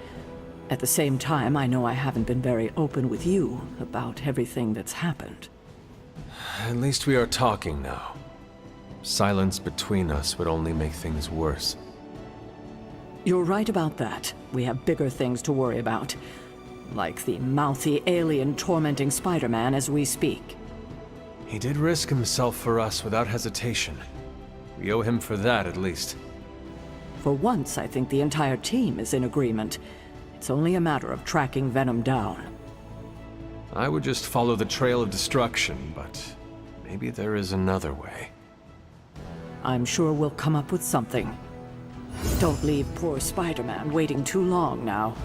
At the same time, I know I haven't been very open with you about everything that's happened. At least we are talking now. Silence between us would only make things worse. You're right about that. We have bigger things to worry about. Like the mouthy alien tormenting Spider-Man as we speak. He did risk himself for us without hesitation. We owe him for that, at least. For once, I think the entire team is in agreement. It's only a matter of tracking Venom down. I would just follow the trail of destruction, but maybe there is another way. I'm sure we'll come up with something. Don't leave poor Spider-Man waiting too long now.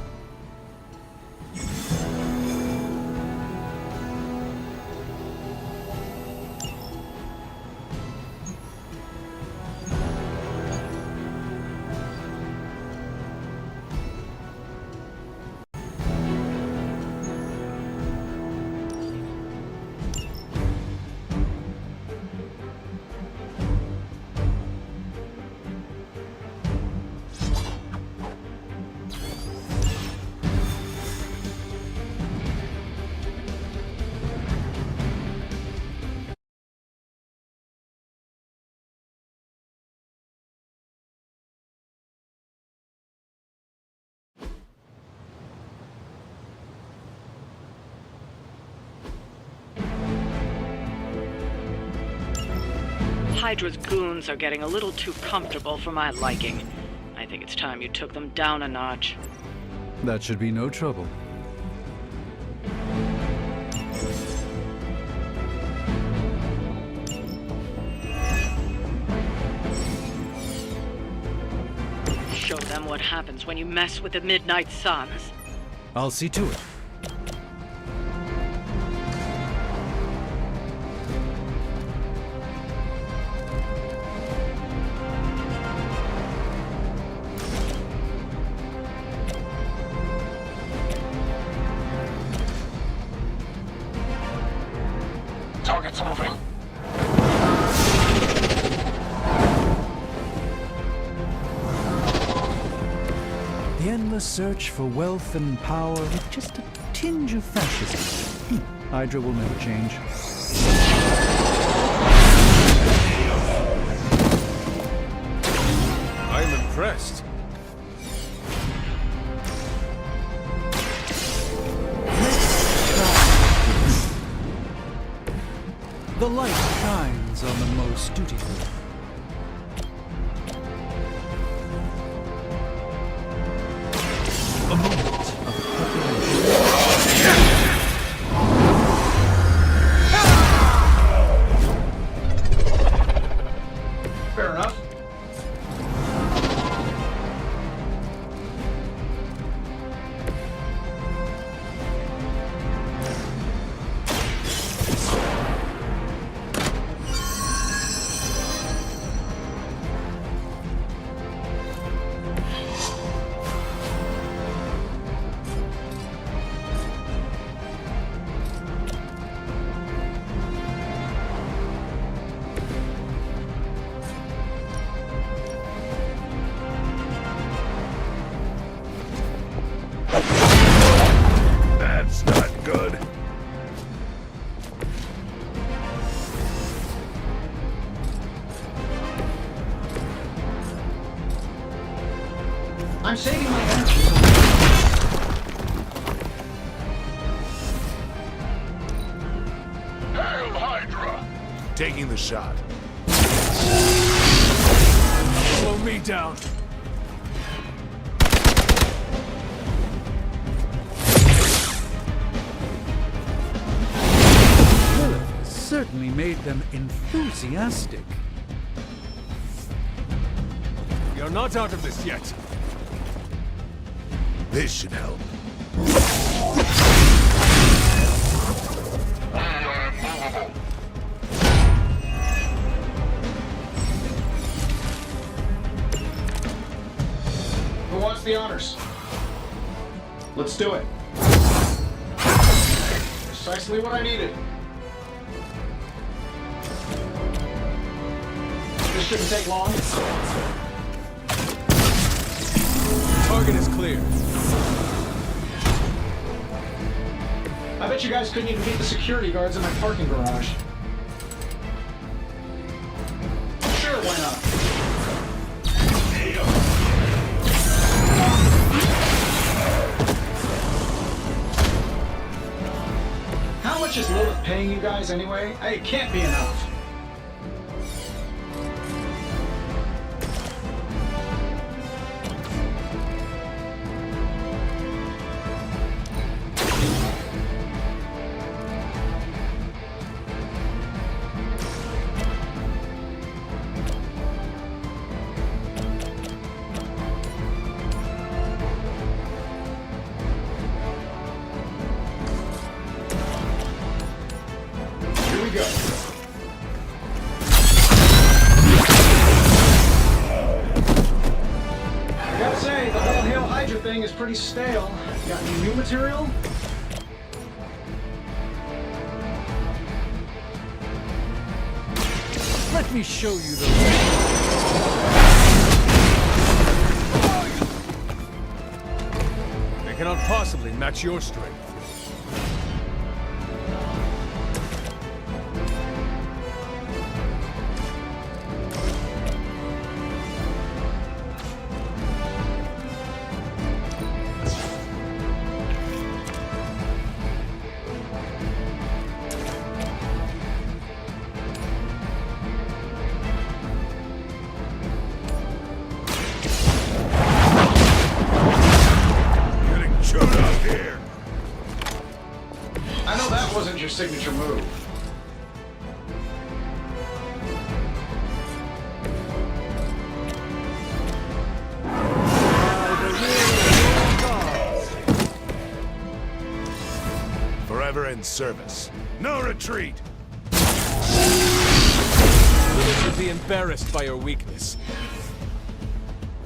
Hydra's goons are getting a little too comfortable for my liking. I think it's time you took them down a notch. That should be no trouble. Show them what happens when you mess with the Midnight Suns. I'll see to it. Target's moving. The endless search for wealth and power with just a tinge of fascism. Hydra will never change. I'm impressed. The light shines on the most dutiful. A moment of preparation. Fair enough. I'm saving my energy. Hail Hydra! Taking the shot. Slow me down. Lilith certainly made them enthusiastic. You're not out of this yet. This should help. Who wants the honors? Let's do it. Precisely what I needed. This shouldn't take long. Target is clear. I bet you guys couldn't even beat the security guards in my parking garage. Sure, why not? How much is Lilith paying you guys anyway? It can't be enough. Is pretty stale. Got any new material? Let me show you the They cannot possibly match your strength. Your signature move. Forever in service. No retreat! You should be embarrassed by your weakness.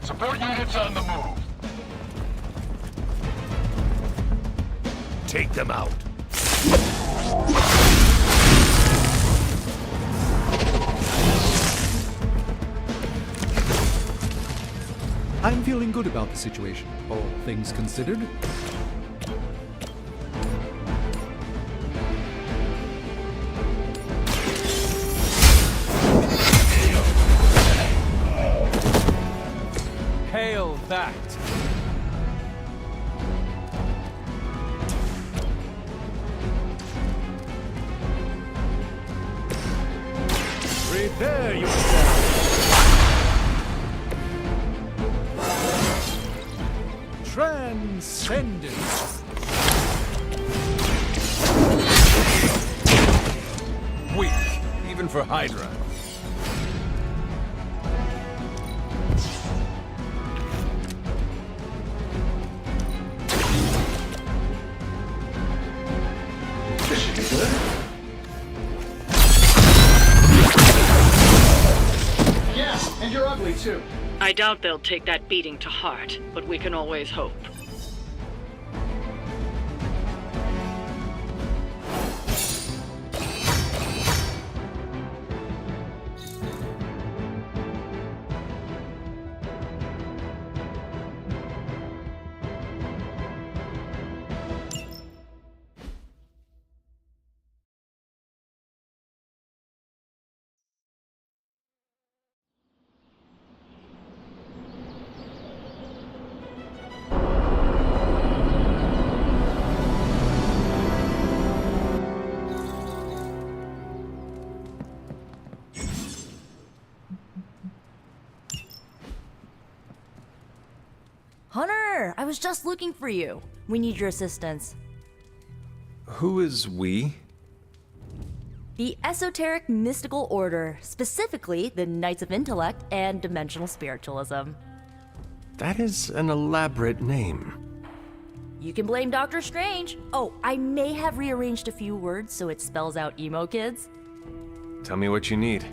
Support units on the move. Take them out. I'm feeling good about the situation, all things considered. Hail that! Prepare yourself! Transcendent! Weak, even for Hydra. This should be good. Yeah, and you're ugly too. I doubt they'll take that beating to heart, but we can always hope. Hunter, I was just looking for you. We need your assistance. Who is we? The Esoteric Mystical Order, specifically the Knights of Intellect and Dimensional Spiritualism. That is an elaborate name. You can blame Doctor Strange. Oh, I may have rearranged a few words so it spells out emo kids. Tell me what you need.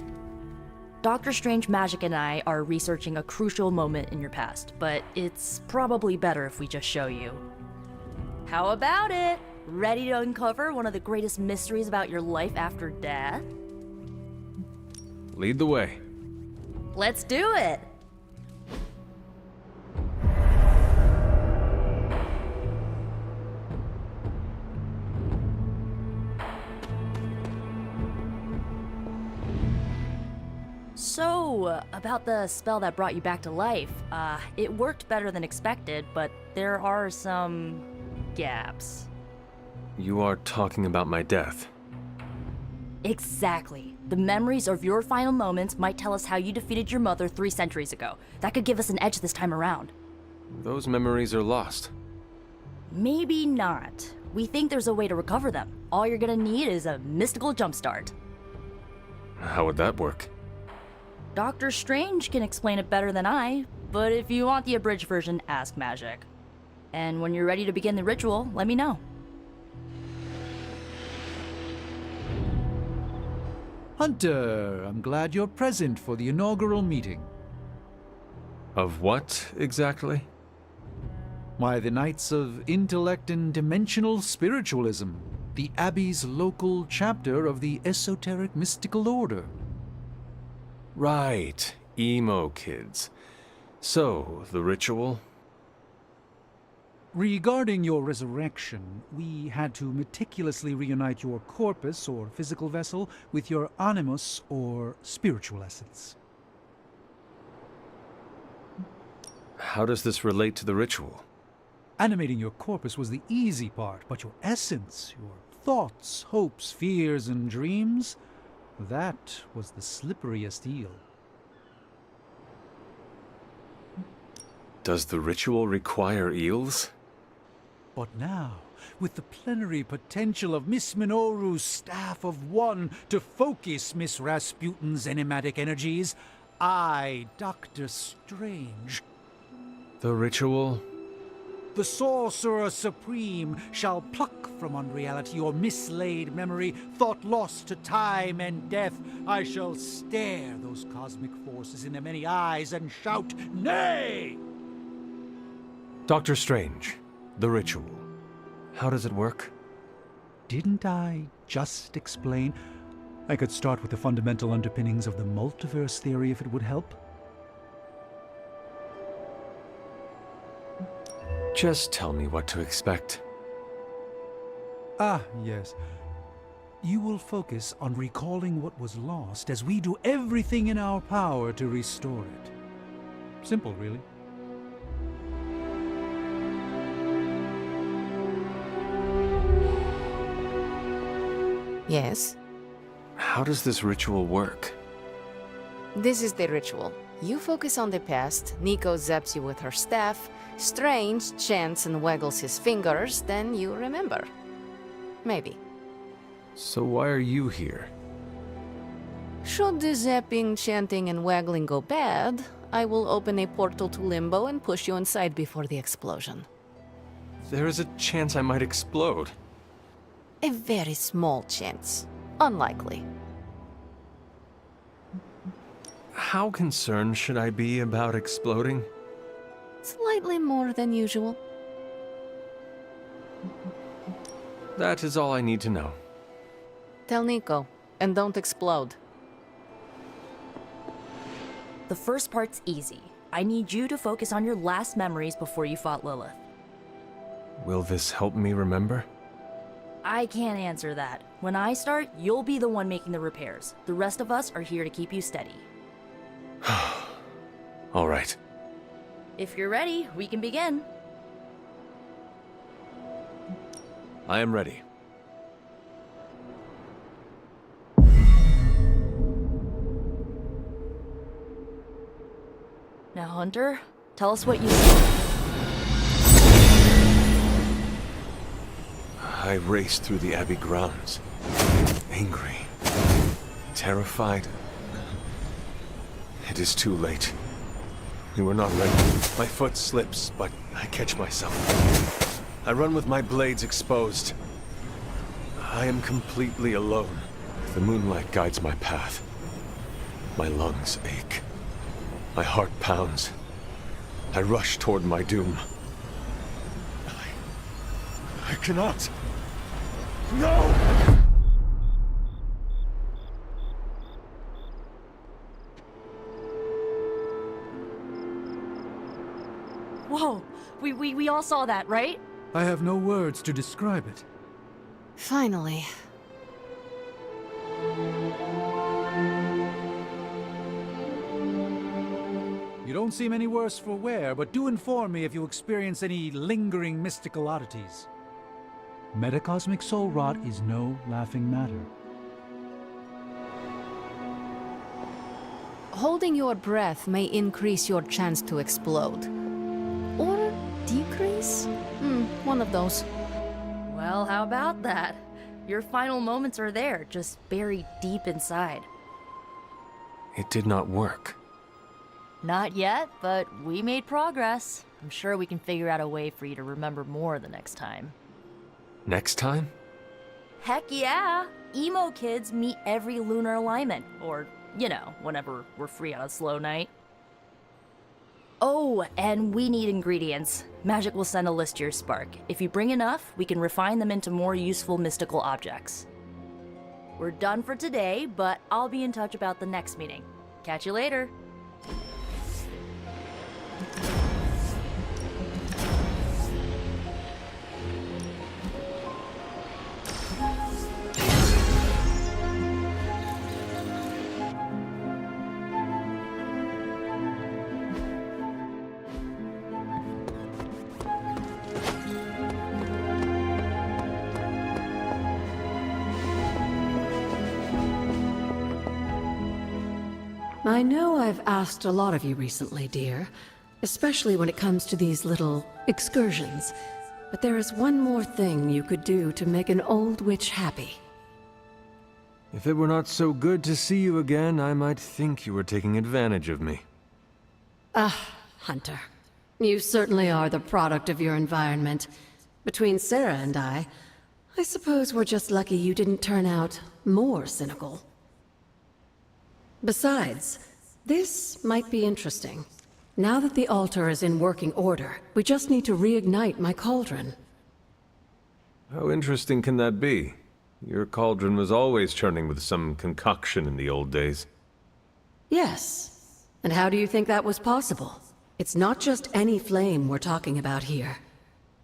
Doctor Strange Magic and I are researching a crucial moment in your past, but it's probably better if we just show you. How about it? Ready to uncover one of the greatest mysteries about your life after death? Lead the way. Let's do it! So, about the spell that brought you back to life, it worked better than expected, but there are some gaps. You are talking about my death. Exactly. The memories of your final moments might tell us how you defeated your mother 3 centuries ago. That could give us an edge this time around. Those memories are lost. Maybe not. We think there's a way to recover them. All you're gonna need is a mystical jumpstart. How would that work? Doctor Strange can explain it better than I, but if you want the abridged version, ask Magic. And when you're ready to begin the ritual, let me know. Hunter, I'm glad you're present for the inaugural meeting. Of what, exactly? Why, the Knights of Intellect and Dimensional Spiritualism, the Abbey's local chapter of the Esoteric Mystical Order. Right, emo kids. So, the ritual? Regarding your resurrection, we had to meticulously reunite your corpus, or physical vessel, with your animus, or spiritual essence. How does this relate to the ritual? Animating your corpus was the easy part, but your essence, your thoughts, hopes, fears, and dreams, that was the slipperiest eel. Does the ritual require eels? But now, with the plenary potential of Miss Minoru's Staff of One to focus Miss Rasputin's enigmatic energies, I, Doctor Strange, The ritual? the Sorcerer Supreme, shall pluck from unreality your mislaid memory, thought lost to time and death. I shall stare those cosmic forces in their many eyes and shout, "Nay!" Doctor Strange, the ritual. How does it work? Didn't I just explain? I could start with the fundamental underpinnings of the multiverse theory if it would help. Just tell me what to expect. Ah, yes. You will focus on recalling what was lost as we do everything in our power to restore it. Simple, really. Yes? How does this ritual work? This is the ritual. You focus on the past, Nico zaps you with her staff, Strange chants and waggles his fingers, then you remember. Maybe. So why are you here? Should the zapping, chanting, and waggling go bad, I will open a portal to Limbo and push you inside before the explosion. There is a chance I might explode. A very small chance. Unlikely. How concerned should I be about exploding? Slightly more than usual. That is all I need to know. Tell Nico, and don't explode. The first part's easy. I need you to focus on your last memories before you fought Lilith. Will this help me remember? I can't answer that. When I start, you'll be the one making the repairs. The rest of us are here to keep you steady. All right. If you're ready, we can begin. I am ready. Now, Hunter, tell us what you see. I raced through the Abbey grounds. Angry. Terrified. It is too late. We were not ready. My foot slips, but I catch myself. I run with my blades exposed. I am completely alone. The moonlight guides my path. My lungs ache. My heart pounds. I rush toward my doom. I cannot. No! Whoa, we all saw that, right? I have no words to describe it. Finally. You don't seem any worse for wear, but do inform me if you experience any lingering mystical oddities. Metacosmic soul rot is no laughing matter. Holding your breath may increase your chance to explode. Or decrease? One of those. Well, how about that? Your final moments are there, just buried deep inside. It did not work. Not yet, but we made progress. I'm sure we can figure out a way for you to remember more the next time. Next time? Heck yeah! Emo kids meet every lunar alignment, or, you know, whenever we're free on a slow night. Oh, and we need ingredients. Magic will send a list to your spark. If you bring enough, we can refine them into more useful mystical objects. We're done for today, but I'll be in touch about the next meeting. Catch you later. I know I've asked a lot of you recently, dear, especially when it comes to these little excursions. But there is one more thing you could do to make an old witch happy. If it were not so good to see you again, I might think you were taking advantage of me. Hunter. You certainly are the product of your environment. Between Sarah and I suppose we're just lucky you didn't turn out more cynical. Besides, this might be interesting. Now that the altar is in working order, we just need to reignite my cauldron. How interesting can that be? Your cauldron was always churning with some concoction in the old days. Yes. And how do you think that was possible? It's not just any flame we're talking about here.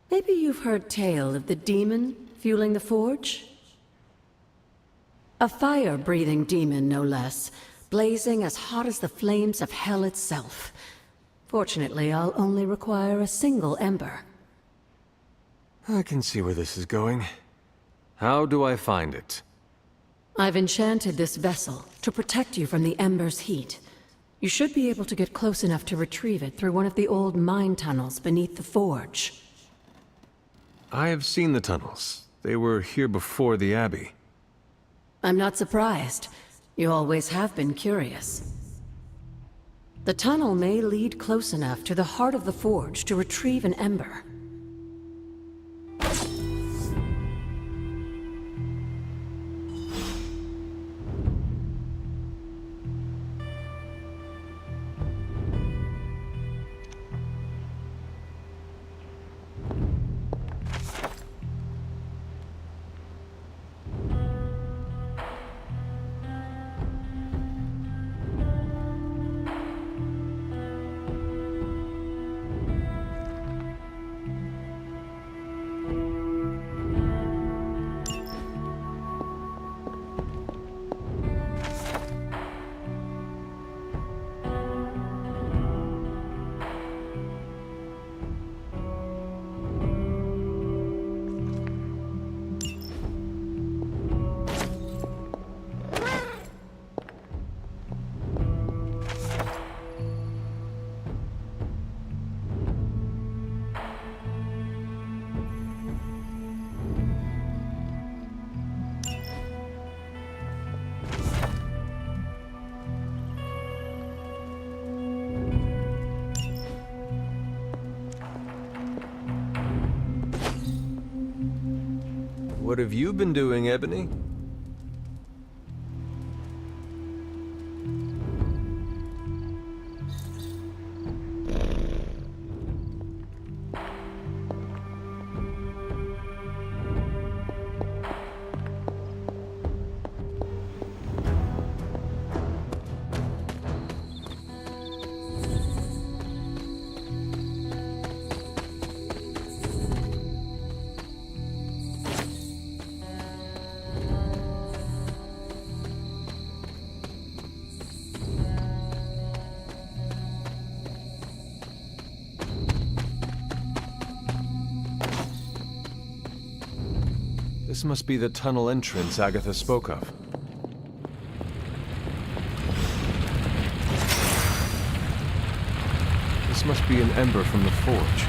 Maybe you've heard tale of the demon fueling the forge? A fire-breathing demon, no less, blazing as hot as the flames of hell itself. Fortunately, I'll only require a single ember. I can see where this is going. How do I find it? I've enchanted this vessel to protect you from the ember's heat. You should be able to get close enough to retrieve it through one of the old mine tunnels beneath the forge. I have seen the tunnels. They were here before the Abbey. I'm not surprised. You always have been curious. The tunnel may lead close enough to the heart of the forge to retrieve an ember. What have you been doing, Ebony? This must be the tunnel entrance Agatha spoke of. This must be an ember from the forge.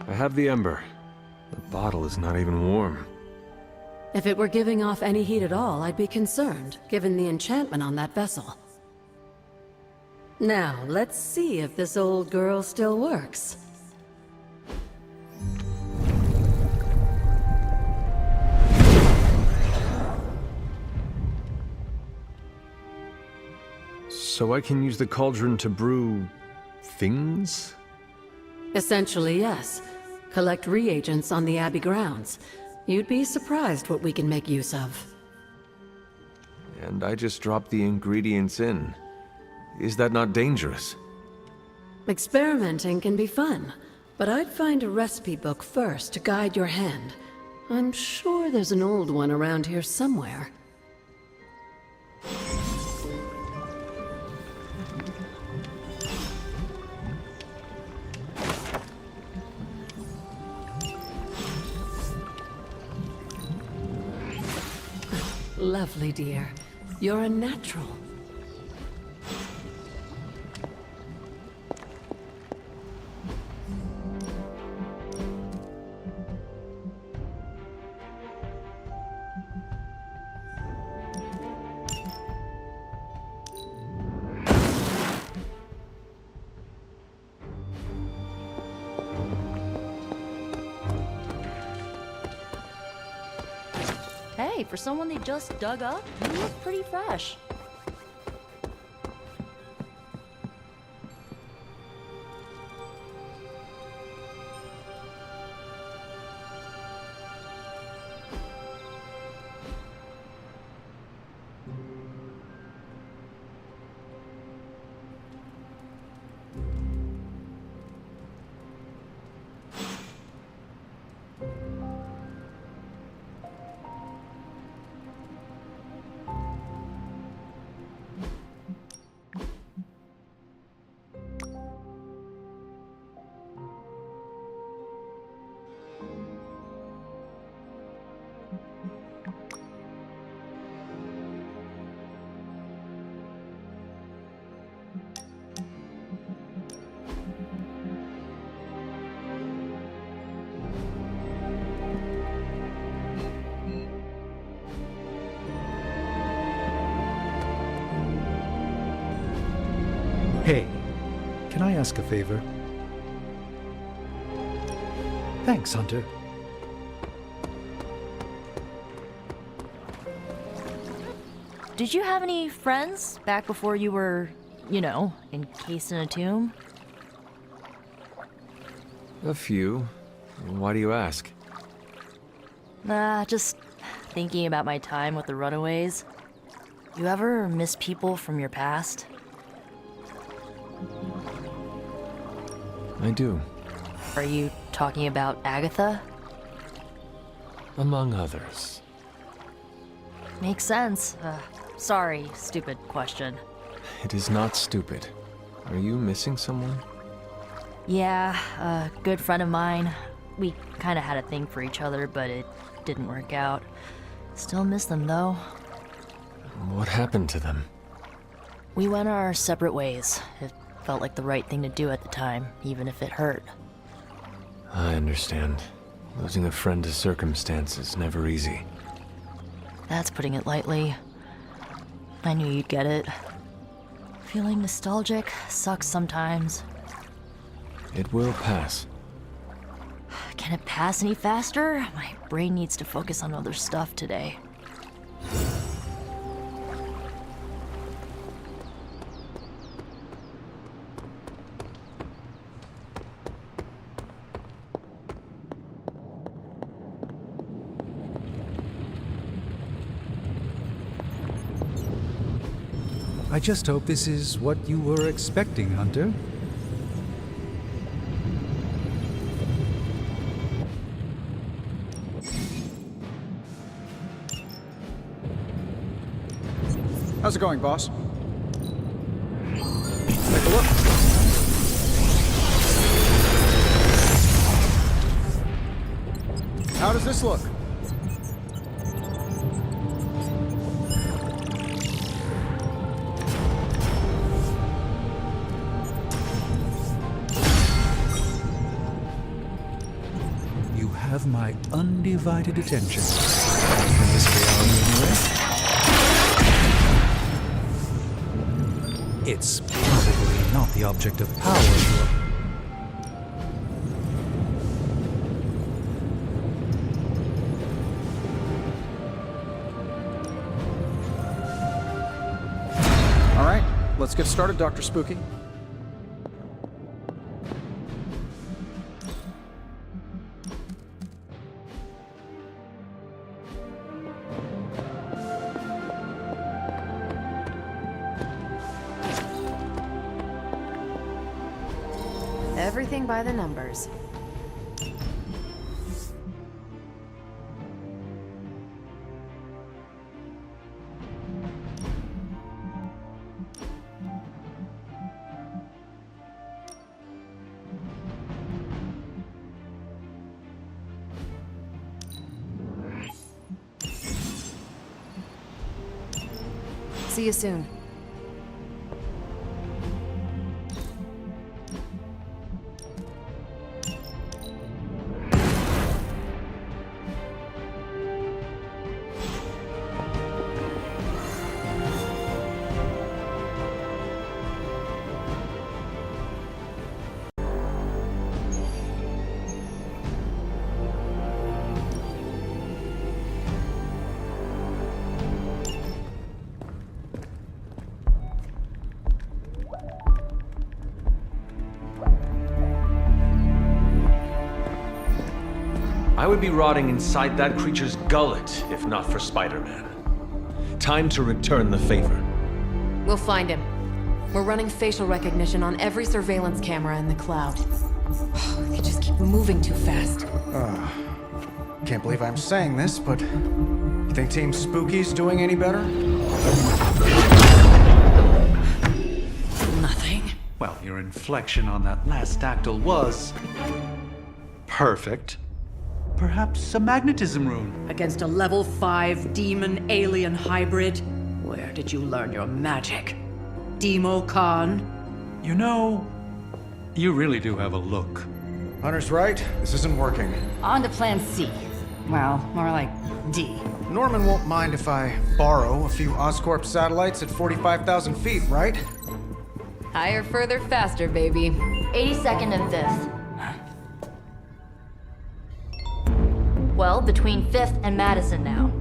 I have the ember. The bottle is not even warm. If it were giving off any heat at all, I'd be concerned, given the enchantment on that vessel. Now, let's see if this old girl still works. So I can use the cauldron to brew... things? Essentially, yes. Collect reagents on the Abbey grounds. You'd be surprised what we can make use of. And I just dropped the ingredients in. Is that not dangerous? Experimenting can be fun, but I'd find a recipe book first to guide your hand. I'm sure there's an old one around here somewhere. Lovely, dear. You're a natural. Hey, for someone they just dug up, you look pretty fresh. Hey, can I ask a favor? Thanks, Hunter. Did you have any friends back before you were, you know, encased in a tomb? A few. Why do you ask? Just thinking about my time with the Runaways. You ever miss people from your past? I do. Are you talking about Agatha? Among others. Makes sense. Sorry, stupid question. It is not stupid. Are you missing someone? Yeah, a good friend of mine. We kinda had a thing for each other, but it didn't work out. Still miss them, though. What happened to them? We went our separate ways. It felt like the right thing to do at the time, even if it hurt. I understand. Losing a friend to circumstance is never easy. That's putting it lightly. I knew you'd get it. Feeling nostalgic sucks sometimes. It will pass. Can it pass any faster? My brain needs to focus on other stuff today. I just hope this is what you were expecting, Hunter. How's it going, boss? Take a look. How does this look? You have my undivided attention. In this reality, anyway. It's probably not the object of power you are. All right, let's get started, Dr. Spooky. Everything by the numbers. See you soon. I would be rotting inside that creature's gullet if not for Spider-Man. Time to return the favor. We'll find him. We're running facial recognition on every surveillance camera in the cloud. They just keep moving too fast. Can't believe I'm saying this, but you think Team Spooky's doing any better? Nothing. Well, your inflection on that last dactyl was perfect. Perhaps a magnetism rune. Against a level 5 demon alien hybrid? Where did you learn your magic? Demo Khan? You know, you really do have a look. Hunter's right. This isn't working. On to plan C. Well, more like D. Norman won't mind if I borrow a few Oscorp satellites at 45,000 feet, right? Higher, further, faster, baby. 82nd and 5th. Well, between 5th and Madison now.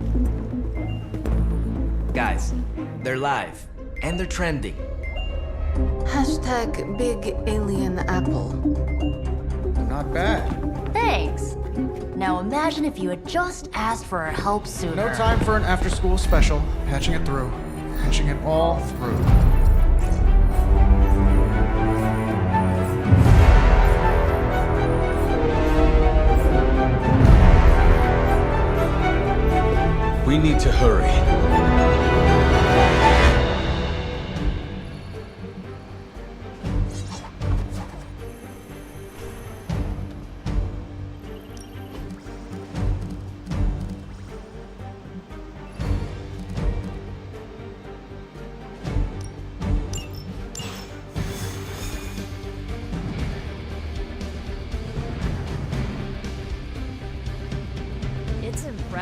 Guys, they're live. And they're trending. Hashtag Big Alien Apple. Not bad. Thanks. Now imagine if you had just asked for our help sooner. No time for an after-school special. Patching it through. Patching it all through. We need to hurry.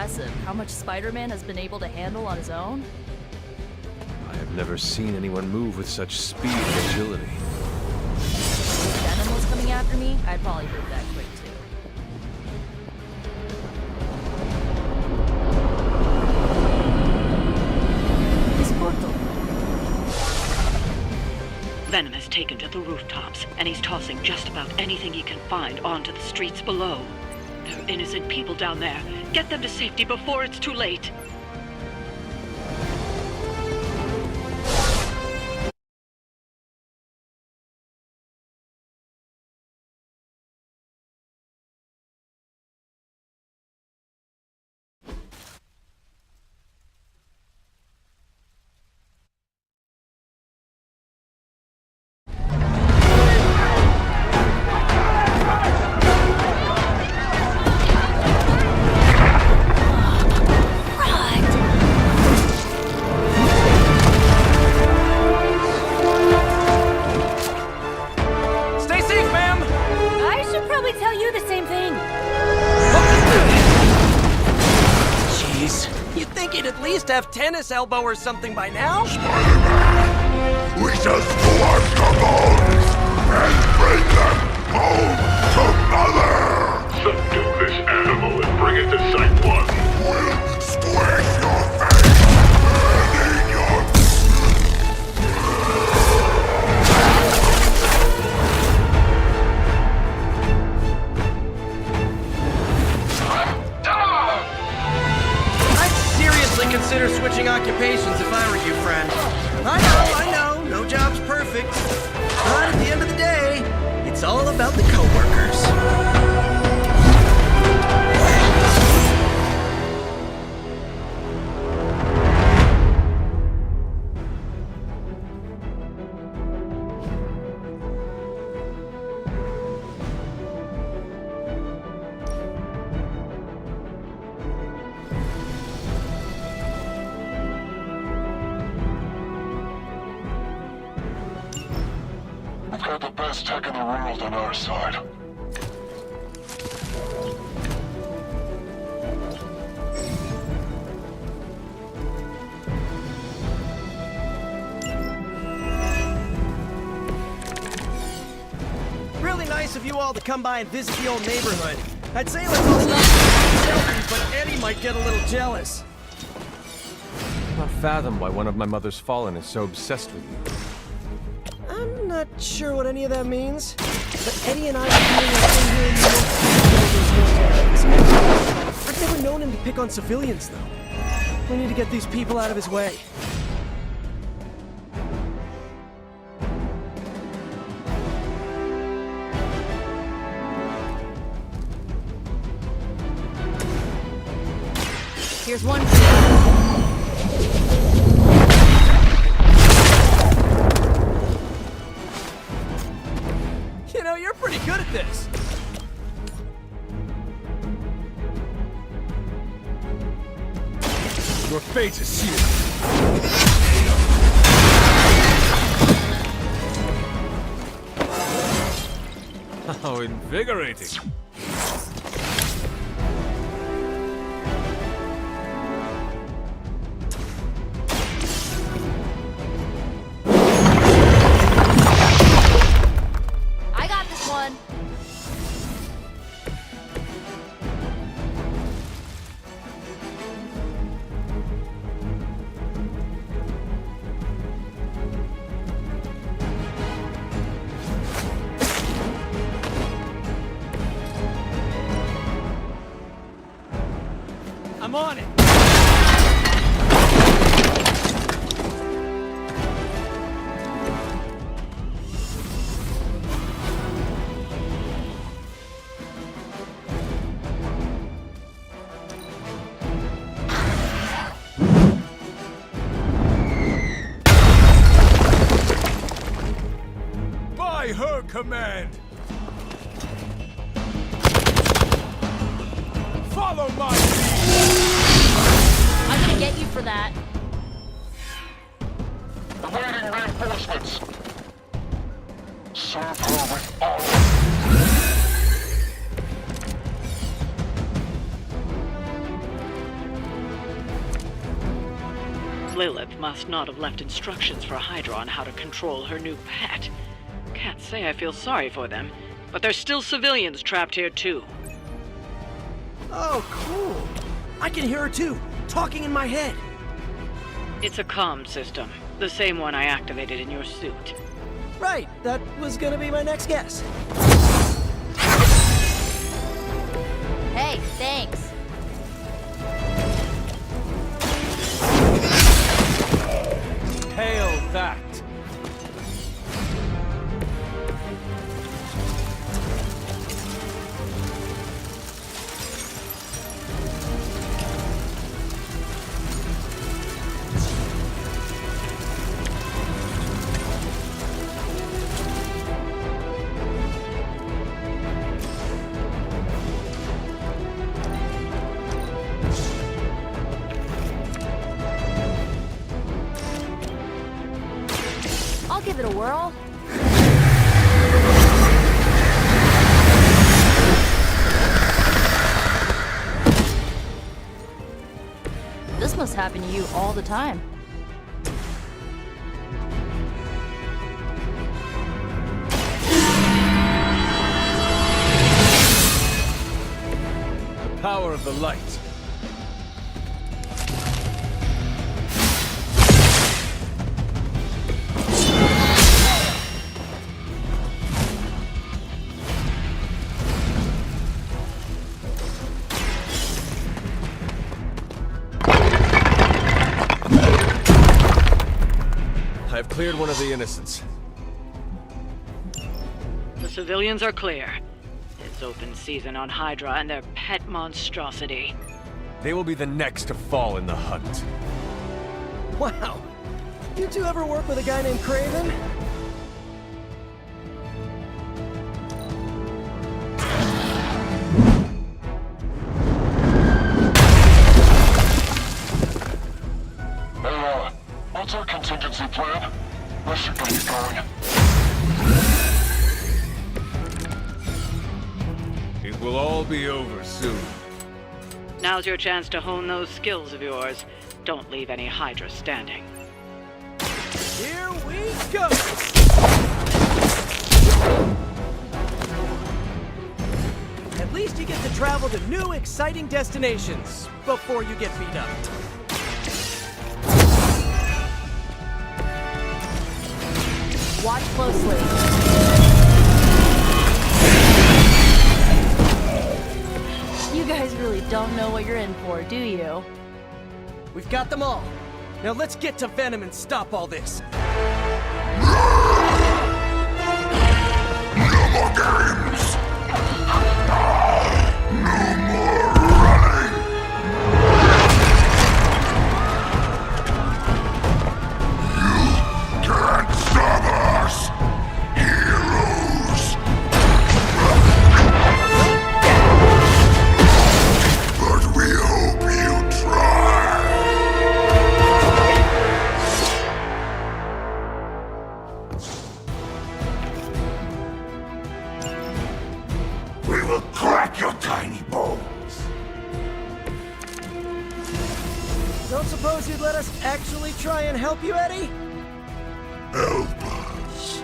impressive how much Spider-Man has been able to handle on his own. I have never seen anyone move with such speed and agility. If Venom was coming after me, I'd probably move that quick too. This portal. Venom has taken to the rooftops, and he's tossing just about anything he can find onto the streets below. There are innocent people down there. Get them to safety before it's too late. Have tennis elbow or something by now? Spider-Man, we just swarm your bones and bring them home to Mother! Subdue this animal and bring it to Site 1. We'll squish your face and eat your... Consider switching occupations if I were you, friend. I know, no job's perfect. But at the end of the day, it's all about the coworkers. We've got the best tech in the world on our side. Really nice of you all to come by and visit the old neighborhood. I'd say let's all stop taking selfies, but Eddie might get a little jealous. I cannot fathom why one of my mother's fallen is so obsessed with you. I'm not sure what any of that means, but Eddie and I are doing a thing here in New York. I've never known him to pick on civilians, though. We need to get these people out of his way. Here's one. You know, you're pretty good at this. Your fate is sealed. How invigorating. I got this one. I'm on it. By her command! Follow my I'm gonna get you for that. Awaiting reinforcements. Serve her with honor. Lilith must not have left instructions for Hydra on how to control her new pet. Can't say I feel sorry for them, but there's still civilians trapped here too. Oh, cool. I can hear her too, talking in my head. It's a comm system, the same one I activated in your suit. Right, that was gonna be my next guess. Hey, thanks. Hail that! I'll give it a whirl. This must happen to you all the time. The power of the light. I've cleared one of the innocents. The civilians are clear. It's open season on Hydra and their pet monstrosity. They will be the next to fall in the hunt. Wow. You two ever work with a guy named Craven? What's our contingency plan? This should get you going. It will all be over soon. Now's your chance to hone those skills of yours. Don't leave any Hydra standing. Here we go! At least you get to travel to new, exciting destinations before you get beat up. Watch closely. You guys really don't know what you're in for, do you? We've got them all. Now let's get to Venom and stop all this. No more games! No more running! You can't stop us! Heroes! But we hope you try! We will crack your tiny bones! Don't suppose you'd let us actually try and help you, Eddie? Help us!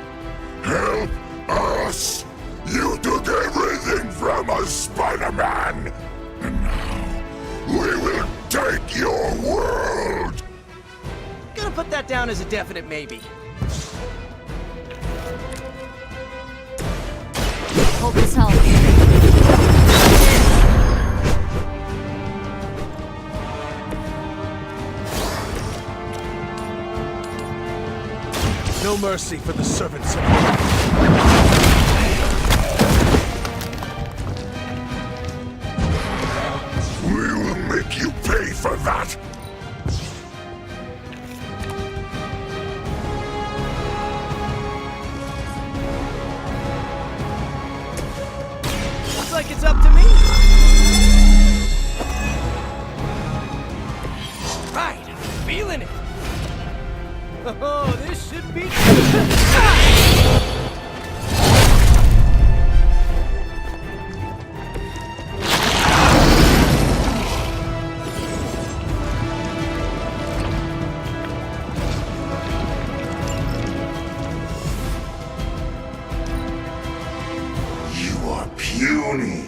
Help us! You took everything from us, Spider-Man! And now, we will take your world! Gonna put that down as a definite maybe. Hope this helps. No mercy for the servants of We will make you pay for that! Looks like it's up to me. Right, I'm feeling it. Oh, this should be puny.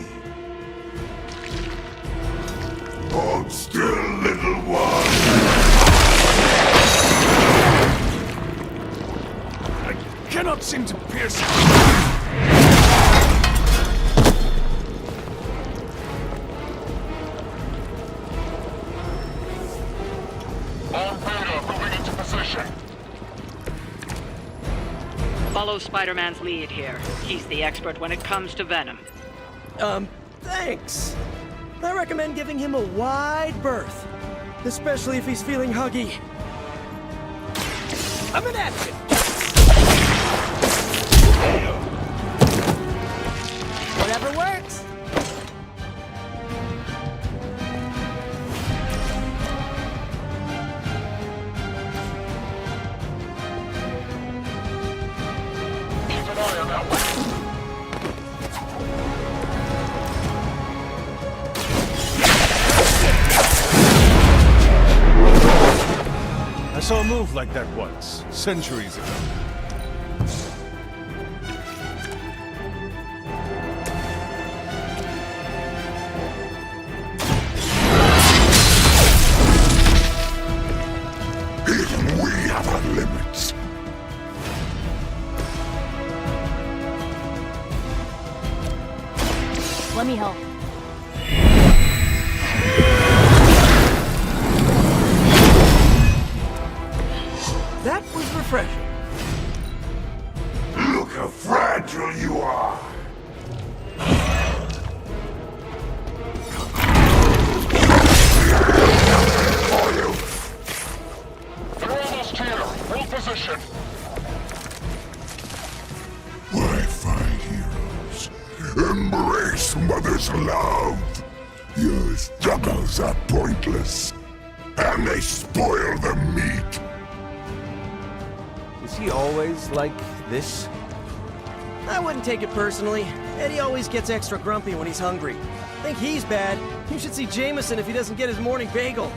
Hold still, little one. I cannot seem to pierce it. Follow Spider-Man's lead here. He's the expert when it comes to venom. Thanks. I recommend giving him a wide berth. Especially if he's feeling huggy. I'm an action! Whatever works. I saw a move like that once, centuries ago. Even we have our limits. Let me help. That was refreshing. Look how fragile you are. They're almost here. Hold position. Why fight heroes? Embrace mother's love. Your struggles are pointless, and they spoil the meat. Is he always like this? I wouldn't take it personally. Eddie always gets extra grumpy when he's hungry. Think he's bad? You should see Jameson if he doesn't get his morning bagel.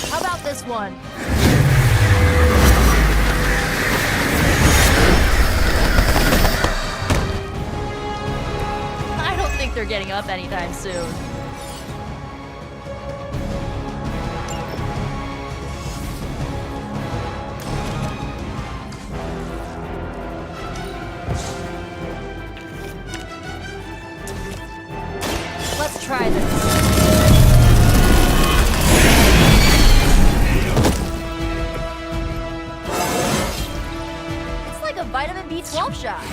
How about this one? I don't think they're getting up anytime soon. Let's try this. It's like a vitamin B12 shot.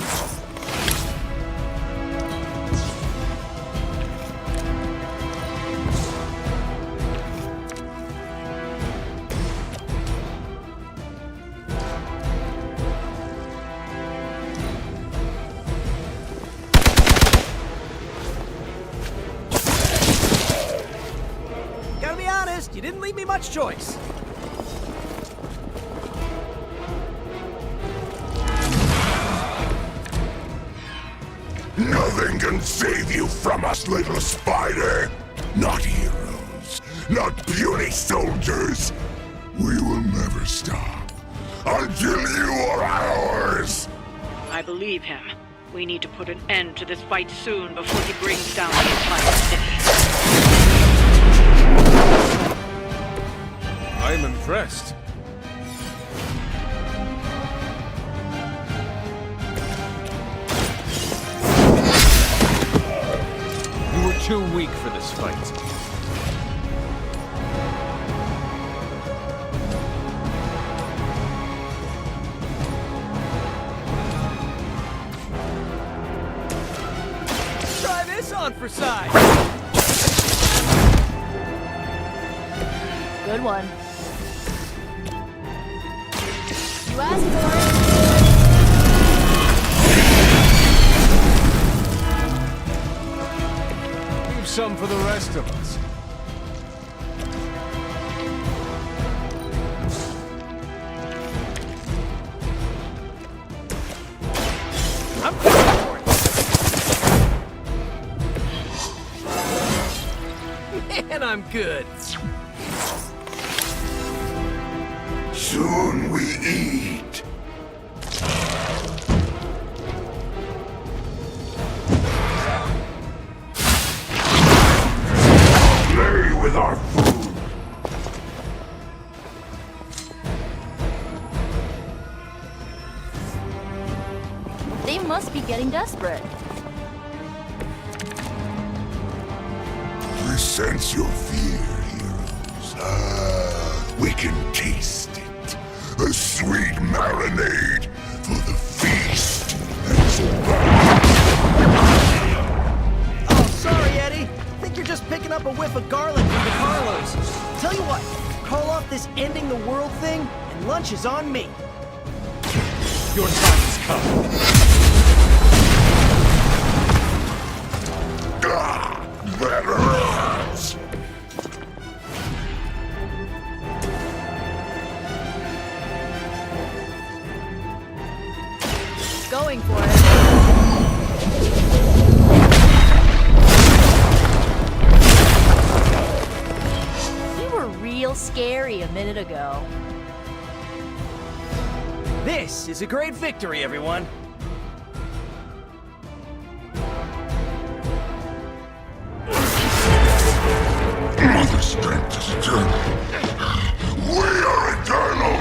Gotta be honest, you didn't leave me much choice. Nothing can save you from us, little spider. Not heroes, not puny soldiers. We will never stop until you are ours. I believe him. We need to put an end to this fight soon before he brings down the entire city. I'm impressed. You were too weak for this fight. Try this on for size. Good one. You asked for it. Leave some for the rest of us. I'm coming for it. Man, I'm good. Soon we eat. desperate. I sense your fear, heroes. We can taste it. A sweet marinade for the feast has arrived. Oh, sorry, Eddie. I think you're just picking up a whiff of garlic from the Carlos. Tell you what, call off this ending the world thing, and lunch is on me. Your time has come. That hurts! Going for it. You were real scary a minute ago. This is a great victory, everyone. Mother strength is eternal. We are eternal!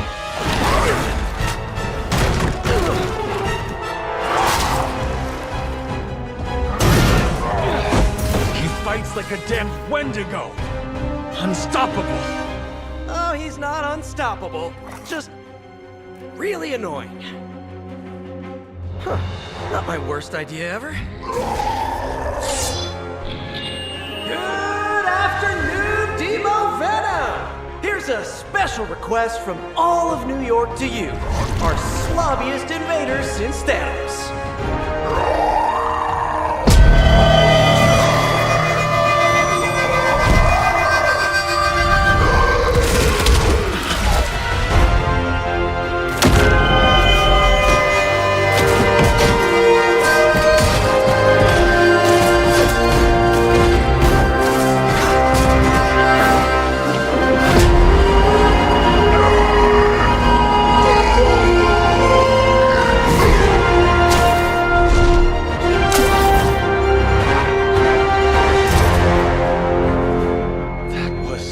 He fights like a damn Wendigo. Unstoppable. Oh, he's not unstoppable. Just really annoying. Huh. Not my worst idea ever. Good afternoon, Demo Venom! Here's a special request from all of New York to you, our slobbiest invaders since Thanos.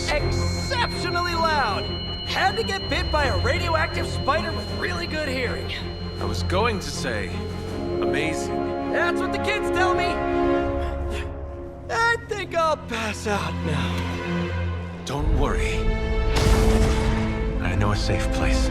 Exceptionally loud! Had to get bit by a radioactive spider with really good hearing. I was going to say, amazing. That's what the kids tell me. I think I'll pass out now. Don't worry. I know a safe place.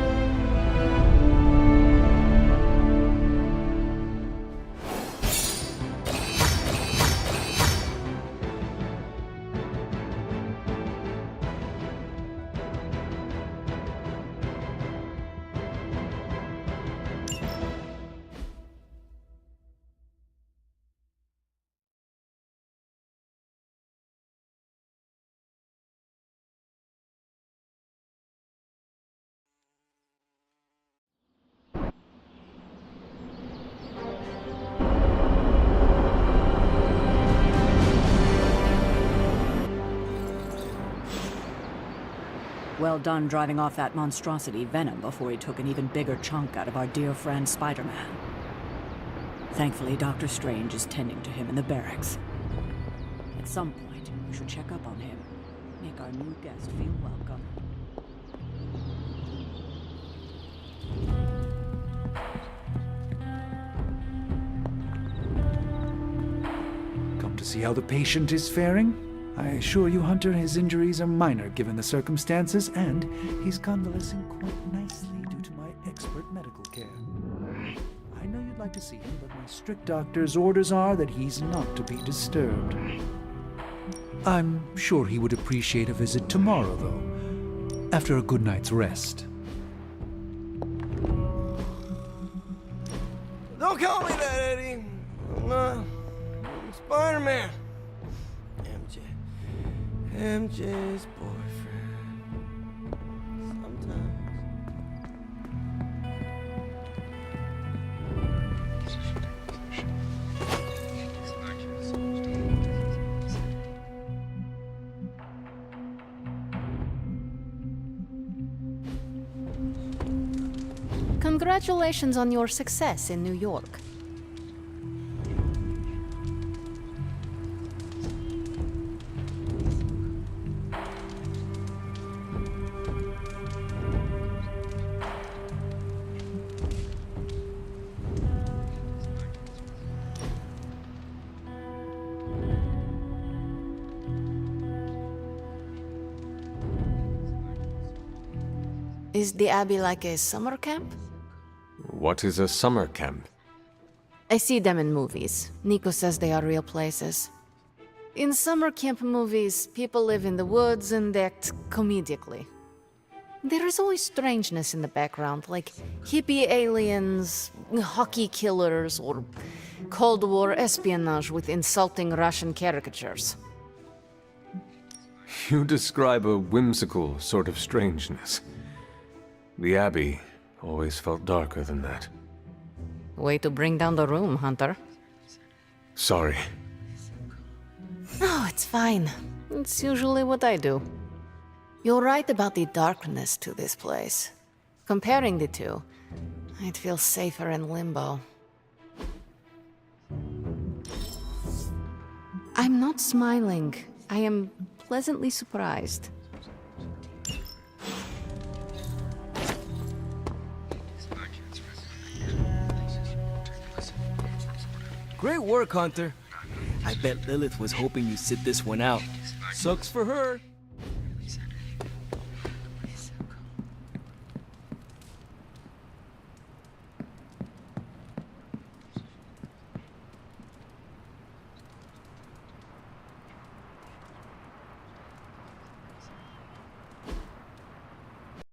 Well done driving off that monstrosity Venom before he took an even bigger chunk out of our dear friend Spider-Man. Thankfully, Dr. Strange is tending to him in the barracks. At some point, we should check up on him. Make our new guest feel welcome. Come to see how the patient is faring? I assure you, Hunter, his injuries are minor given the circumstances, and he's convalescing quite nicely due to my expert medical care. I know you'd like to see him, but my strict doctor's orders are that he's not to be disturbed. I'm sure he would appreciate a visit tomorrow, though, after a good night's rest. Don't call me that, Eddie. I'm not Spider-Man. MJ's boyfriend. Sometimes. Congratulations on your success in New York. Is the Abbey like a summer camp? What is a summer camp? I see them in movies. Nico says they are real places. In summer camp movies, people live in the woods and act comedically. There is always strangeness in the background, like hippie aliens, hockey killers, or Cold War espionage with insulting Russian caricatures. You describe a whimsical sort of strangeness. The Abbey always felt darker than that. Way to bring down the room, Hunter. Sorry. Oh, it's fine. It's usually what I do. You're right about the darkness to this place. Comparing the two, I'd feel safer in limbo. I'm not smiling. I am pleasantly surprised. Great work, Hunter. I bet Lilith was hoping you'd sit this one out. Sucks for her.